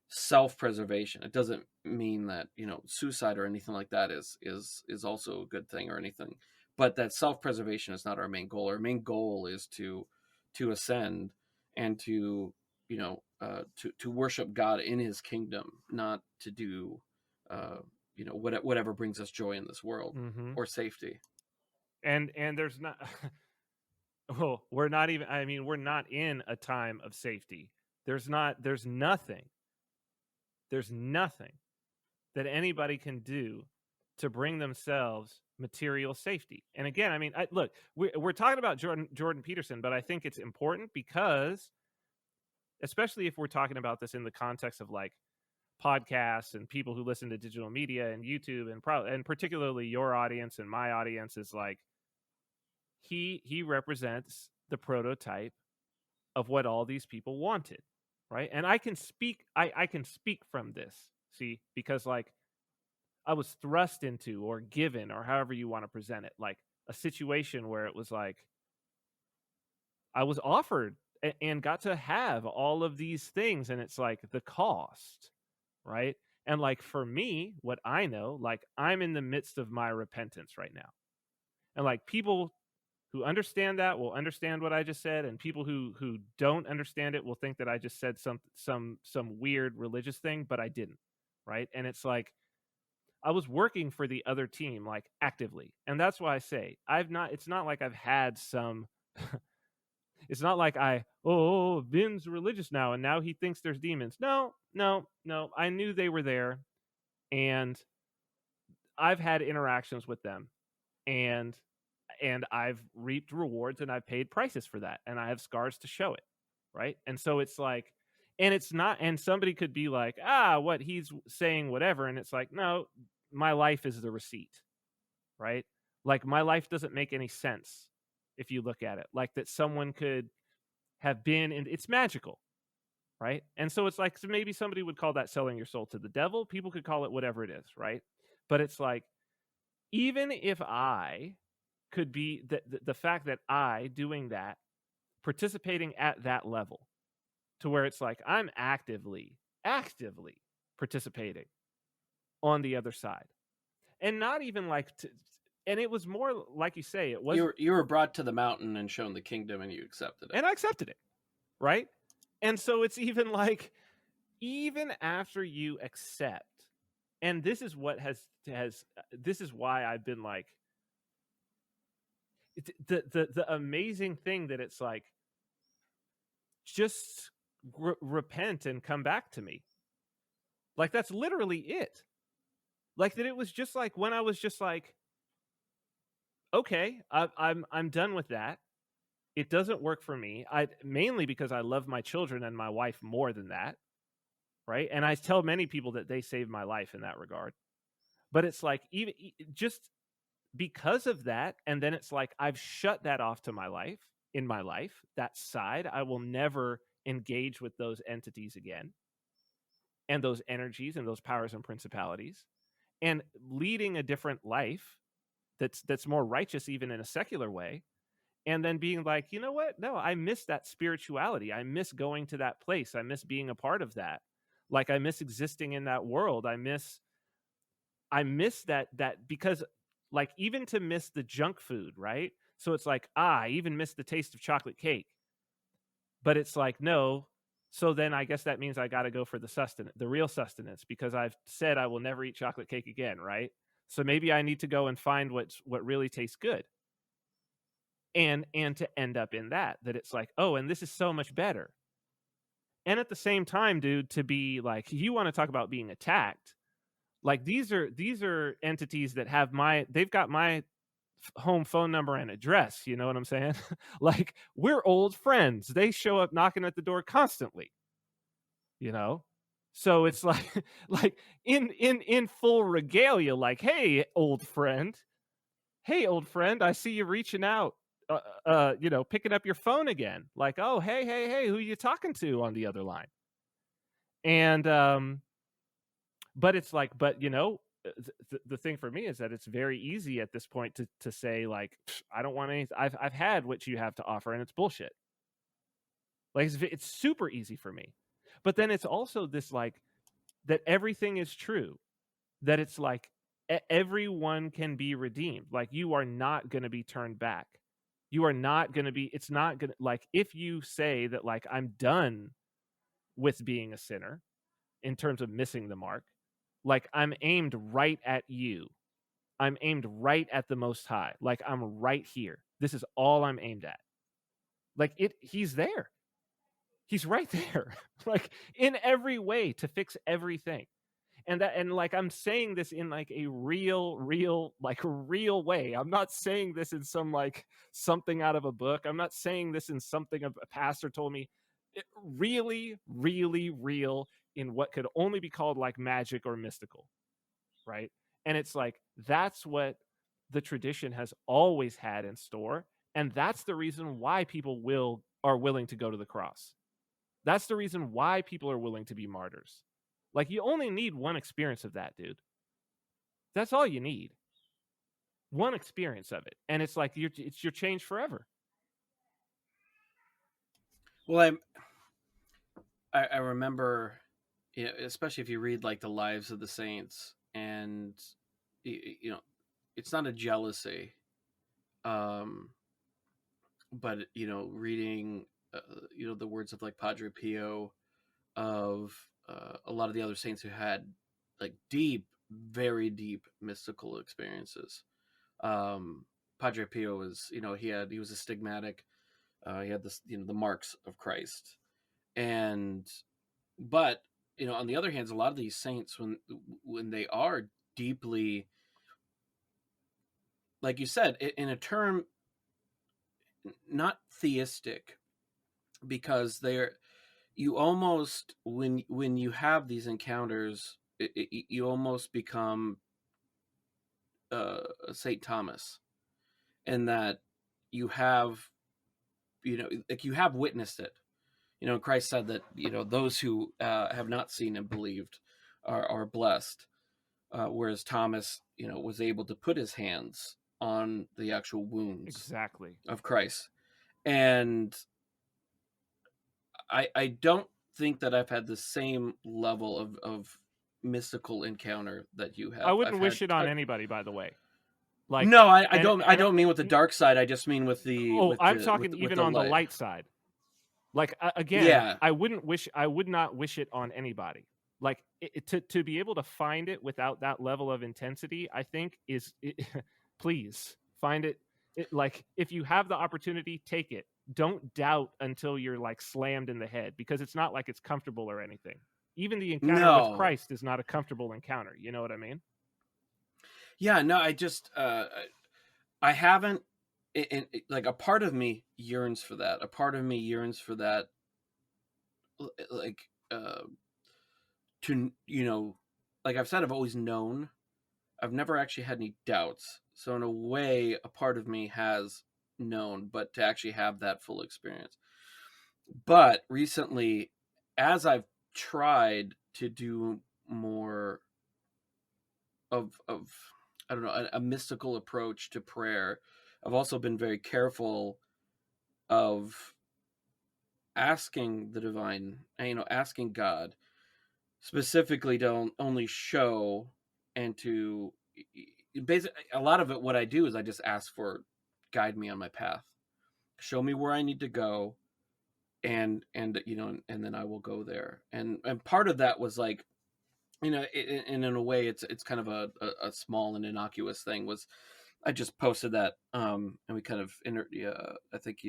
self-preservation. It doesn't mean that suicide or anything like that is also a good thing or anything, but that self-preservation is not our main goal. Our main goal is to ascend and to to worship God in His kingdom, not to do whatever brings us joy in this world or safety. And there's not well, we're not even, I mean, we're not in a time of safety. There's nothing that anybody can do to bring themselves material safety. And again, I mean, look, we're talking about Jordan Peterson, but I think it's important because, especially if we're talking about this in the context of like podcasts and people who listen to digital media and YouTube, and particularly your audience and my audience, is like, he represents the prototype of what all these people wanted, right? And I can speak, I can speak from this, see, because like I was thrust into or given or however you want to present it, like a situation where it was like I was offered and got to have all of these things, and it's like the cost, right? And like for me, what I know, like I'm in the midst of my repentance right now. And like people who understand that will understand what I just said, and people who don't understand it will think that I just said some weird religious thing, but I didn't, right? And it's like I was working for the other team like actively. And that's why I say I've not it's not like I've had some it's not like Vin's religious now and now he thinks there's demons. No, no, no. I knew they were there, and I've had interactions with them, and I've reaped rewards and I've paid prices for that, and I have scars to show it, right? And so it's like, and it's not, and somebody could be like, what he's saying, whatever, and it's like, no, my life is the receipt, right? Like my life doesn't make any sense if you look at it, like that someone could have been, and it's magical, right? And so it's like, so maybe somebody would call that selling your soul to the devil. People could call it whatever it is, right? But it's like, even if I could be the fact that I doing that, participating at that level, to where it's like I'm actively participating on the other side, and not even like and it was more like you say, it was you were brought to the mountain and shown the kingdom, and you accepted it, and I accepted it, right? And so it's even like, even after you accept, and this is what has this is why I've been like, the amazing thing that it's like, just repent and come back to me. Like that's literally it. Like that it was just like when I was just like, okay, I'm done with that. It doesn't work for me. I mainly because I love my children and my wife more than that, right? And I tell many people that they saved my life in that regard. But it's like, even just because of that, and then it's like I've shut that off to my life, in my life, that side. I will never engage with those entities again, and those energies and those powers and principalities, and leading a different life that's more righteous, even in a secular way. And then being like, you know what? No, I miss that spirituality. I miss going to that place. I miss being a part of that. Like I miss existing in that world. I miss that because like even to miss the junk food, right? So it's like, I even miss the taste of chocolate cake. But it's like, no. So then I guess that means I got to go for the sustenance, the real sustenance, because I've said I will never eat chocolate cake again, right? So maybe I need to go and find what really tastes good. And to end up in that it's like, oh, and this is so much better. And at the same time, dude, to be like, you want to talk about being attacked. Like these are entities that have they've got my home phone number and address, you know what I'm saying? Like we're old friends. They show up knocking at the door constantly, you know? So it's like like in full regalia, like, hey, old friend, I see you reaching out, picking up your phone again. Like, oh, hey, who you talking to on the other line? And but it's like, but the thing for me is that it's very easy at this point to say like, I don't want anything. I've had what you have to offer, and it's bullshit. Like it's super easy for me. But then it's also this like that everything is true. That it's like everyone can be redeemed. Like you are not going to be turned back. You are not going to be. It's not going to, like, if you say that like I'm done with being a sinner in terms of missing the mark, like I'm aimed right at you. I'm aimed right at the Most High. Like I'm right here. This is all I'm aimed at. Like he's there. He's right there. Like in every way to fix everything. And like I'm saying this in like a real way. I'm not saying this in some like something out of a book. I'm not saying this in something a pastor told me. Really real, in what could only be called like magic or mystical, right? And it's like that's what the tradition has always had in store, and that's the reason why people are willing to go to the cross. That's the reason why people are willing to be martyrs. Like, you only need one experience of that, dude. That's all you need. One experience of it, and it's like it's your change forever. Well, I remember, especially if you read like the lives of the saints, and it's not a jealousy, um, but reading, the words of like Padre Pio, of a lot of the other saints who had like deep, very deep mystical experiences. Padre Pio was, he was a stigmatic. He had this, the marks of Christ, and but on the other hand, a lot of these saints, when they are deeply, like you said, in a term not theistic, because they're, you almost, when you have these encounters, you almost become Saint Thomas, in that you have, like, you have witnessed it. Christ said that those who have not seen and believed are blessed, whereas Thomas was able to put his hands on the actual wounds Exactly. of Christ. And I don't think that I've had the same level of mystical encounter that you have. I wouldn't I've wish had it on anybody, by the way. Like, no, I and don't. I don't mean with the dark side. I just mean with the oh, I'm talking with even the on the light. light side. Like, again, Yeah, I would not wish it on anybody. Like, to be able to find it without that level of intensity, I think please find it. Like, if you have the opportunity, take it. Don't doubt until you're like slammed in the head, because it's not like it's comfortable or anything. Even the encounter with no, Christ is not a comfortable encounter. You know what I mean? yeah, no. I just I haven't. Like, a part of me yearns for that. A part of me yearns for that. Like, to like I've said, I've always known. I've never actually had any doubts. So in a way, a part of me has known, but to actually have that full experience. But recently, as I've tried to do more of I don't know, a mystical approach to prayer, I've also been very careful of asking the divine, asking God specifically, don't only show, and to basically, a lot of it, what I do is I just ask for, guide me on my path, show me where I need to go, and and then I will go there. And part of that was like, in a way, it's kind of a small and innocuous thing, was I just posted that, and we kind of I think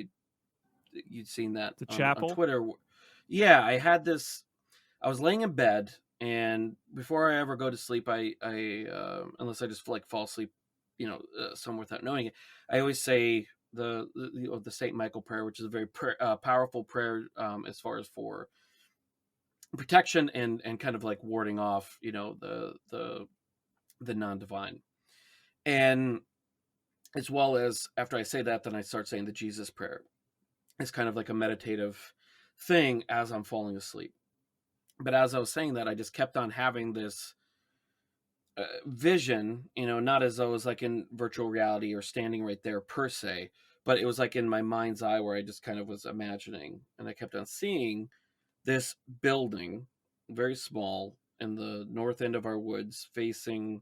you'd seen that The on chapel. Twitter. Yeah, I had this. I was laying in bed, and before I ever go to sleep, I unless I just like fall asleep, somewhere without knowing it, I always say the Saint Michael prayer, which is a very powerful prayer, as far as for protection and kind of like warding off, the non-divine. And as well as, after I say that, then I start saying the Jesus prayer. It's kind of like a meditative thing as I'm falling asleep. But as I was saying that, I just kept on having this vision, not as though it was like in virtual reality or standing right there per se, but it was like in my mind's eye, where I just kind of was imagining, and I kept on seeing this building, very small, in the north end of our woods, facing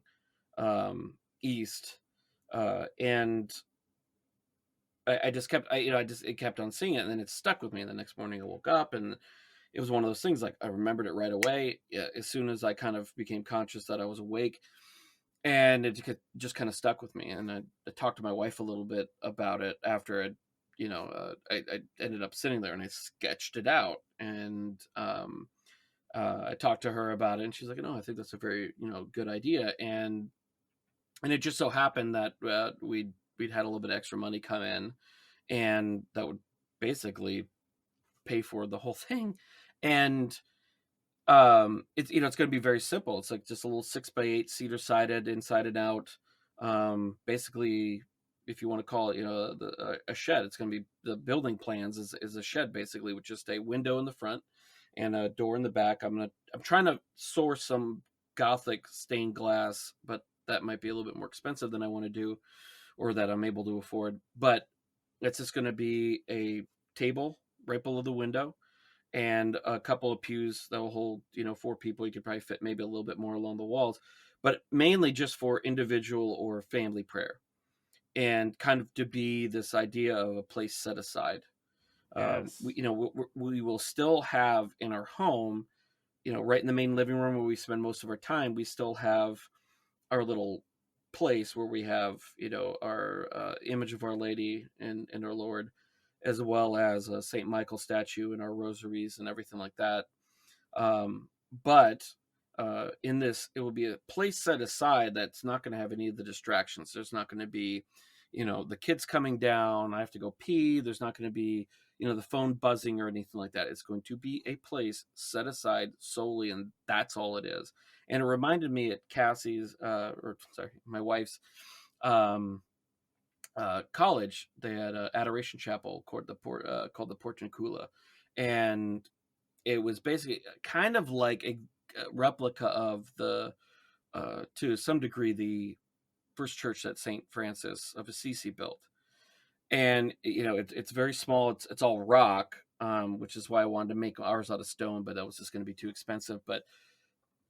east, and I just kept, it kept on seeing it, and then it stuck with me. And the next morning I woke up, and it was one of those things, like, I remembered it right away, as soon as I kind of became conscious that I was awake, and it just kind of stuck with me. And I talked to my wife a little bit about it after I ended up sitting there and I sketched it out, and I talked to her about it, and she's like, "No, I think that's a very good idea." And it just so happened that we'd had a little bit of extra money come in, and that would basically pay for the whole thing. And it's it's going to be very simple. It's like just a little 6x8 cedar sided, inside and out, basically if you want to call it, a shed. It's going to be, the building plans is a shed basically, with just a window in the front and a door in the back. I'm trying to source some Gothic stained glass, but that might be a little bit more expensive than I want to do, or that I'm able to afford. But it's just going to be a table right below the window, and a couple of pews that will hold, 4 people. You could probably fit maybe a little bit more along the walls, but mainly just for individual or family prayer, and kind of to be this idea of a place set aside. Yes. We will still have in our home, right in the main living room where we spend most of our time, we still have our little place where we have, our image of Our Lady and our Lord, as well as a Saint Michael statue and our rosaries and everything like that. But in this, it will be a place set aside that's not going to have any of the distractions. There's not going to be, the kids coming down, I have to go pee. There's not going to be, the phone buzzing or anything like that. It's going to be a place set aside solely, and that's all it is. And it reminded me at Cassie's, or sorry, my wife's college. They had an adoration chapel called the Portiuncula, and it was basically kind of like a replica of the, to some degree, the first church that Saint Francis of Assisi built. And it's very small. It's all rock, which is why I wanted to make ours out of stone, but that was just going to be too expensive. But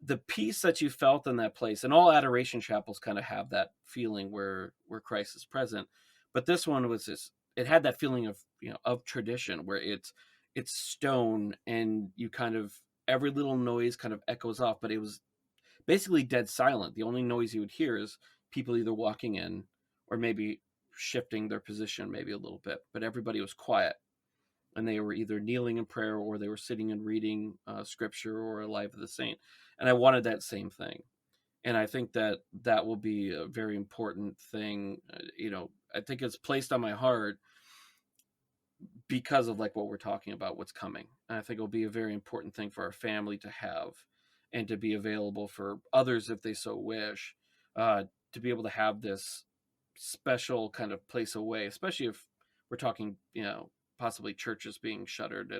the peace that you felt in that place, and all adoration chapels kind of have that feeling where Christ is present, but this one was just, it had that feeling of, of tradition, where it's stone, and you kind of, every little noise kind of echoes off, but it was basically dead silent. The only noise you would hear is people either walking in or maybe shifting their position maybe a little bit, but everybody was quiet, and they were either kneeling in prayer, or they were sitting and reading scripture or a life of the saint. And I wanted that same thing. And I think that that will be a very important thing. I think it's placed on my heart because of like what we're talking about, what's coming. And I think it'll be a very important thing for our family to have, and to be available for others if they so wish, to be able to have this special kind of place away, especially if we're talking, possibly churches being shuttered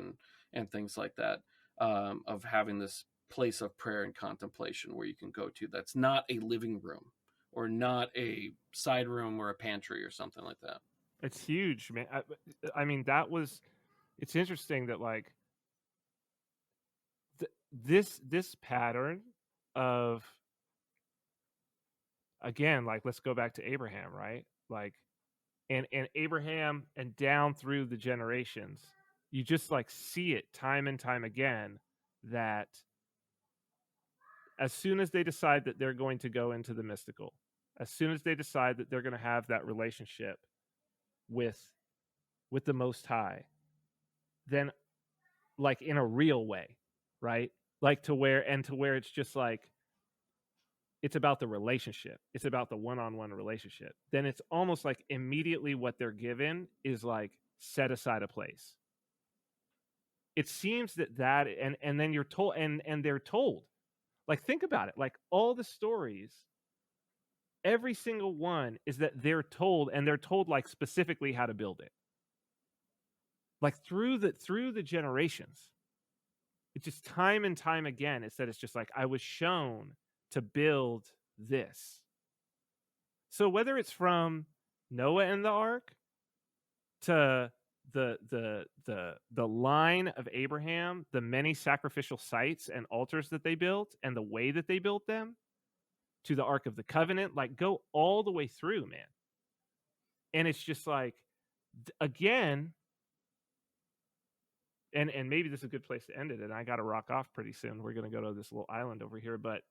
and things like that, of having this place of prayer and contemplation where you can go to, that's not a living room, or not a side room or a pantry or something like that. It's huge, man. I mean, it's interesting that like this pattern of, again, like, let's go back to Abraham, right? Like, and Abraham, and down through the generations, you just like see it time and time again, that as soon as they decide that they're going to go into the mystical, as soon as they decide that they're going to have that relationship with the Most High, then, like, in a real way, right? Like, to where it's just like, it's about the relationship, it's about the one-on-one relationship, then it's almost like immediately what they're given is like set aside a place. It seems that and then you're told, and they're told, like, think about it, like all the stories, every single one is that they're told, and they're told like specifically how to build it, like through the generations. It's just time and time again, it's that it's just like, I was shown to build this. So whether it's from Noah and the ark to the line of Abraham, the many sacrificial sites and altars that they built, and the way that they built them, to the Ark of the Covenant, like, go all the way through, man. And it's just like, again, and maybe this is a good place to end it, and I got to rock off pretty soon. We're going to go to this little island over here, but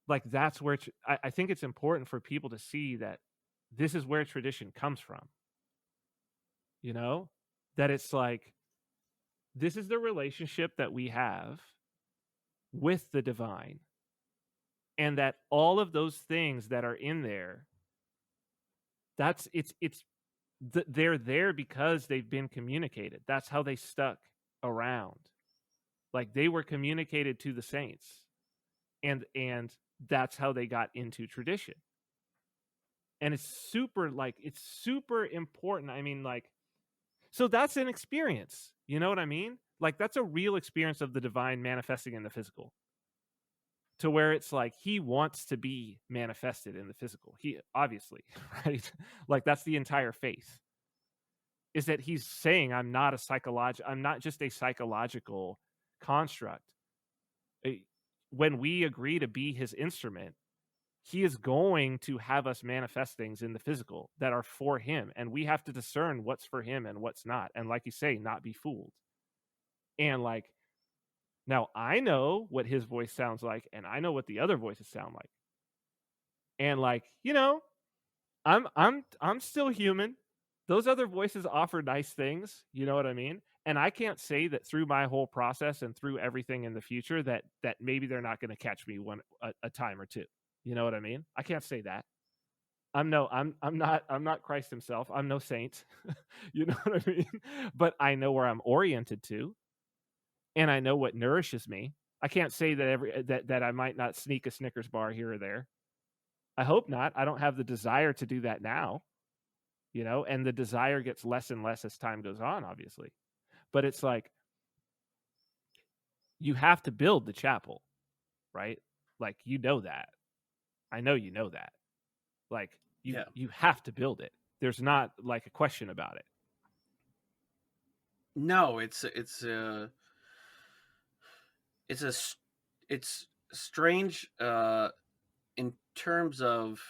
like, that's where I think it's important for people to see that this is where tradition comes from. That it's like, this is the relationship that we have with the divine, and that all of those things that are in there, they're there because they've been communicated. That's how they stuck around. Like, they were communicated to the saints, and that's how they got into tradition. And it's super important. I mean, like, so that's an experience. You know what I mean? Like, that's a real experience of the divine manifesting in the physical, to where it's like he wants to be manifested in the physical. He obviously, right? Like, that's the entire faith. Is that he's saying I'm not just a psychological construct. Eh, When we agree to be his instrument, he is going to have us manifest things in the physical that are for him, and we have to discern what's for him and what's not, and like you say, not be fooled. And like, now I know what his voice sounds like, and I know what the other voices sound like, and like, I'm still human. Those other voices offer nice things, you know what I mean? And I can't say that through my whole process and through everything in the future that maybe they're not going to catch me a time or two. You know what I mean? I can't say that. I'm not Christ himself. I'm no saint. You know what I mean? But I know where I'm oriented to, and I know what nourishes me. I can't say that I might not sneak a Snickers bar here or there. I hope not. I don't have the desire to do that now, and the desire gets less and less as time goes on, obviously. But it's like, you have to build the chapel, right? Like, that. I know you know that. Like, you have to build it. There's not like a question about it. No, it's strange in terms of,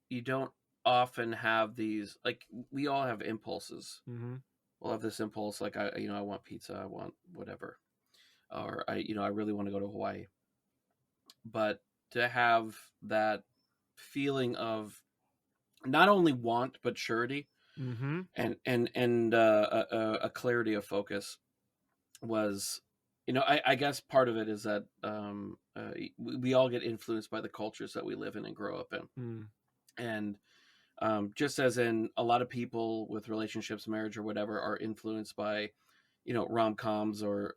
you don't often have these, like, we all have impulses. Mm-hmm. We'll have this impulse, like, I want pizza, I want whatever, or I really want to go to Hawaii. But to have that feeling of not only want but surety, Mm-hmm. and a clarity of focus was, I guess part of it is that we all get influenced by the cultures that we live in and grow up in. And just as in a lot of people with relationships, marriage, or whatever, are influenced by, rom-coms, or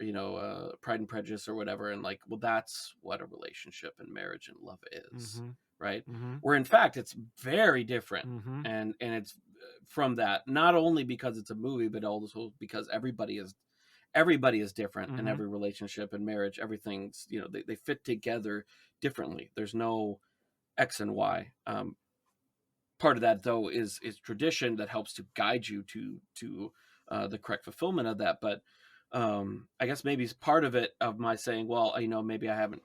Pride and Prejudice or whatever, and like, well, that's what a relationship and marriage and love is. Mm-hmm. Right. Mm-hmm. Where in fact it's very different. Mm-hmm. And it's from that, not only because it's a movie, but also because everybody is different. Mm-hmm. In every relationship and marriage, everything's, they fit together differently. There's no X and Y. Part of that, though, is tradition that helps to guide you to the correct fulfillment of that. But I guess maybe part of it, of my saying, well, maybe I haven't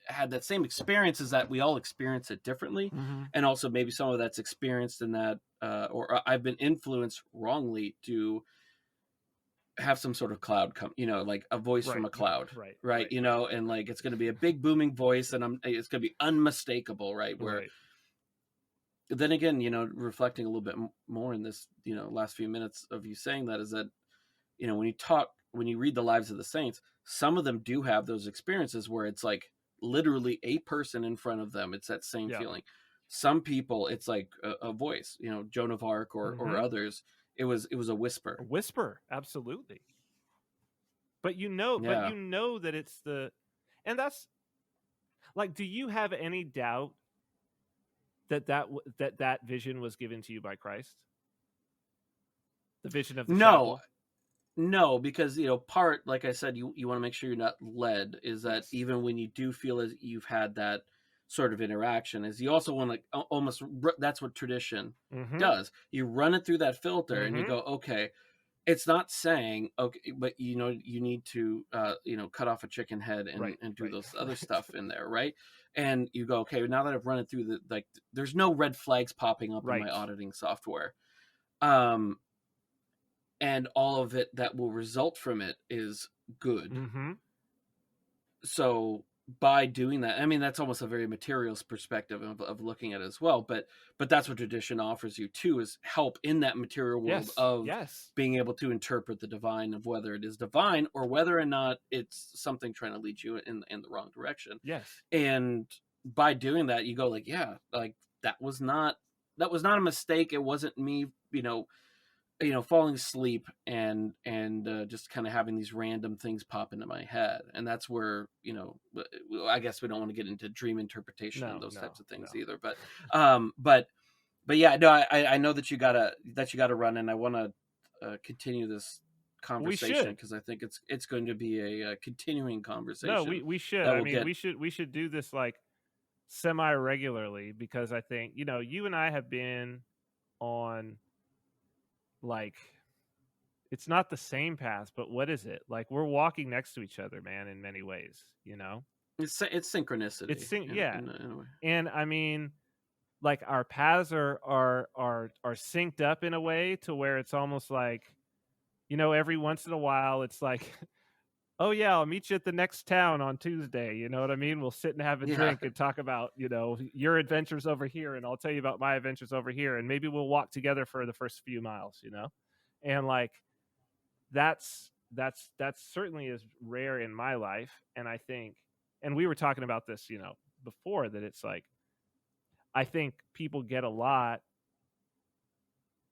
had that same experience, is that we all experience it differently. Mm-hmm. And also maybe some of that's experienced in that, or I've been influenced wrongly to have some sort of cloud come, like a voice from a cloud, right? And like, it's going to be a big booming voice, and it's going to be unmistakable, right? Where then again, reflecting a little bit more in this, last few minutes of you saying that, is that, when you read the lives of the saints, some of them do have those experiences where it's like literally a person in front of them. It's that same feeling. Some people, it's like a voice, Joan of Arc or others. It was a whisper. A whisper, absolutely. But that it's and that's like, do you have any doubt that vision was given to you by Christ? The vision of the chapel? No, because part, like I said, you want to make sure you're not led, is that even when you do feel as you've had that sort of interaction, is you also want to almost, that's what tradition does. You run it through that filter, and you go, okay, it's not saying, okay, but you need to cut off a chicken head and do those other stuff in there, right? And you go, okay, now that I've run it through there's no red flags popping up in my auditing software. And all of it that will result from it is good. So by doing that, I mean, that's almost a very materialist perspective of looking at it as well. But that's what tradition offers you too, is help in that material world of being able to interpret the divine, of whether it is divine or whether or not it's something trying to lead you in the wrong direction. And by doing that, you go like, yeah, like that was not a mistake. It wasn't me, falling asleep and just kind of having these random things pop into my head. And that's where, I guess we don't want to get into dream interpretation and those types of things either. But But yeah, no, I know that you gotta run, and I want to continue this We conversation should. because I think it's going to be a continuing No, conversation we should. that I will mean, get. we should do this like semi regularly, because I think, you and I have been on, like, it's not the same path, but what is it? Like, we're walking next to each other, man, in many ways, It's synchronicity Yeah. in a way. And I mean, like, our paths are synced up in a way to where it's almost like, every once in a while it's like, oh yeah, I'll meet you at the next town on Tuesday. You know what I mean? We'll sit and have a Yeah. drink and talk about, your adventures over here, and I'll tell you about my adventures over here, and maybe we'll walk together for the first few miles, And like, that's certainly is rare in my life. And I think, and we were talking about this, before, that it's like, I think people get a lot,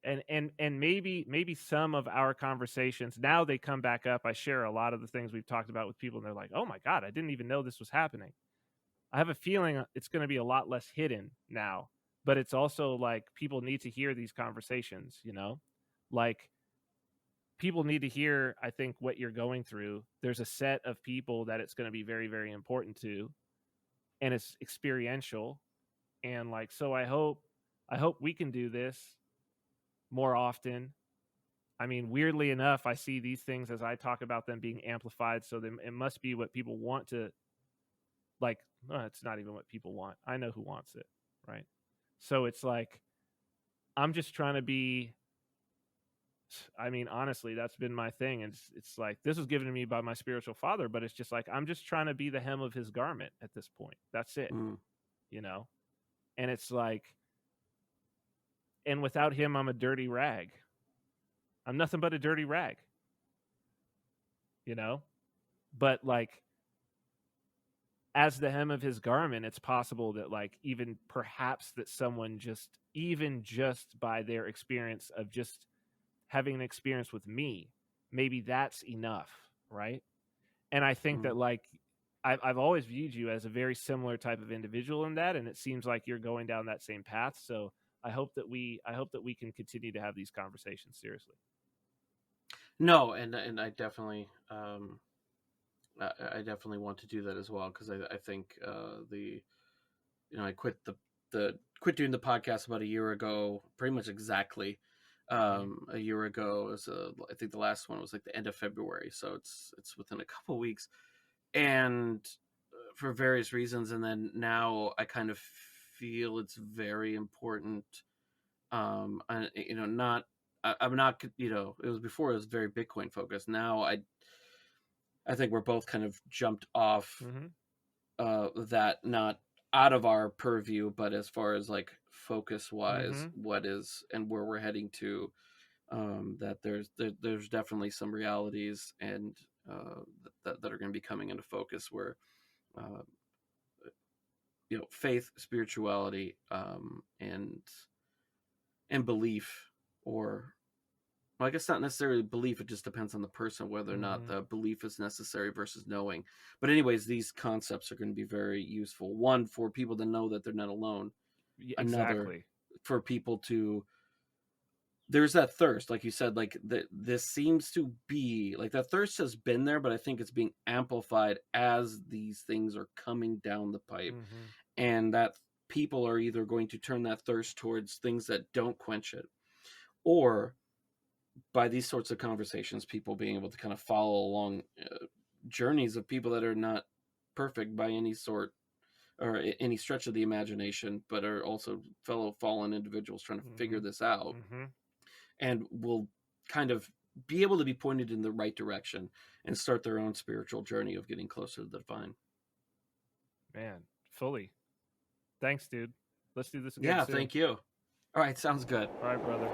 and maybe some of our conversations now, they come back up. I share a lot of the things we've talked about with people, and they're like, oh my God, I didn't even know this was happening. I have a feeling it's going to be a lot less hidden now, but it's also like, people need to hear these conversations, like, people need to hear, I think, what you're going through. There's a set of people that it's going to be very, very important to, and it's experiential. And like, so I hope we can do this more often. I mean, weirdly enough, I see these things as I talk about them being amplified. So then it must be what people want to, like, it's not even what people want. I know who wants it, right? So it's like, I'm just trying to be, I mean, honestly, that's been my thing. And it's like, this was given to me by my spiritual father, but it's just like, I'm just trying to be the hem of his garment at this point. That's it, Mm. And it's like, and without him, I'm a dirty rag. I'm nothing but a dirty rag, But like, as the hem of his garment, it's possible that, like, even perhaps that someone even just by their experience of just having an experience with me, maybe that's enough, right? And I think that, like, I've always viewed you as a very similar type of individual in that, and it seems like you're going down that same path. So I hope that we can continue to have these conversations seriously. No, and I definitely I definitely want to do that as well, because I think I quit quit doing the podcast about a year ago, pretty much exactly a year ago. It was, I think the last one was like the end of February, so it's within a couple weeks, and for various reasons. And then now I kind of feel it's very important. I'm not, it was before, it was very Bitcoin focused. Now I think we're both kind of jumped off that, not out of our purview, but as far as like focus wise, what is and where we're heading to, that there's definitely some realities and that are going to be coming into focus, where faith, spirituality, and belief, or, well, I guess not necessarily belief. It just depends on the person whether or not the belief is necessary versus knowing. But anyways, these concepts are going to be very useful. One, for people to know that they're not alone. Exactly. Another, for people to, there's that thirst, like you said, like this seems to be like that thirst has been there, but I think it's being amplified as these things are coming down the pipe, and that people are either going to turn that thirst towards things that don't quench it, or by these sorts of conversations, people being able to kind of follow along journeys of people that are not perfect by any sort or any stretch of the imagination, but are also fellow fallen individuals trying to figure this out, and will kind of be able to be pointed in the right direction and start their own spiritual journey of getting closer to the divine. Man, fully. Thanks, dude. Let's do this again. Yeah, soon. Thank you. All right, sounds good. All right, brother.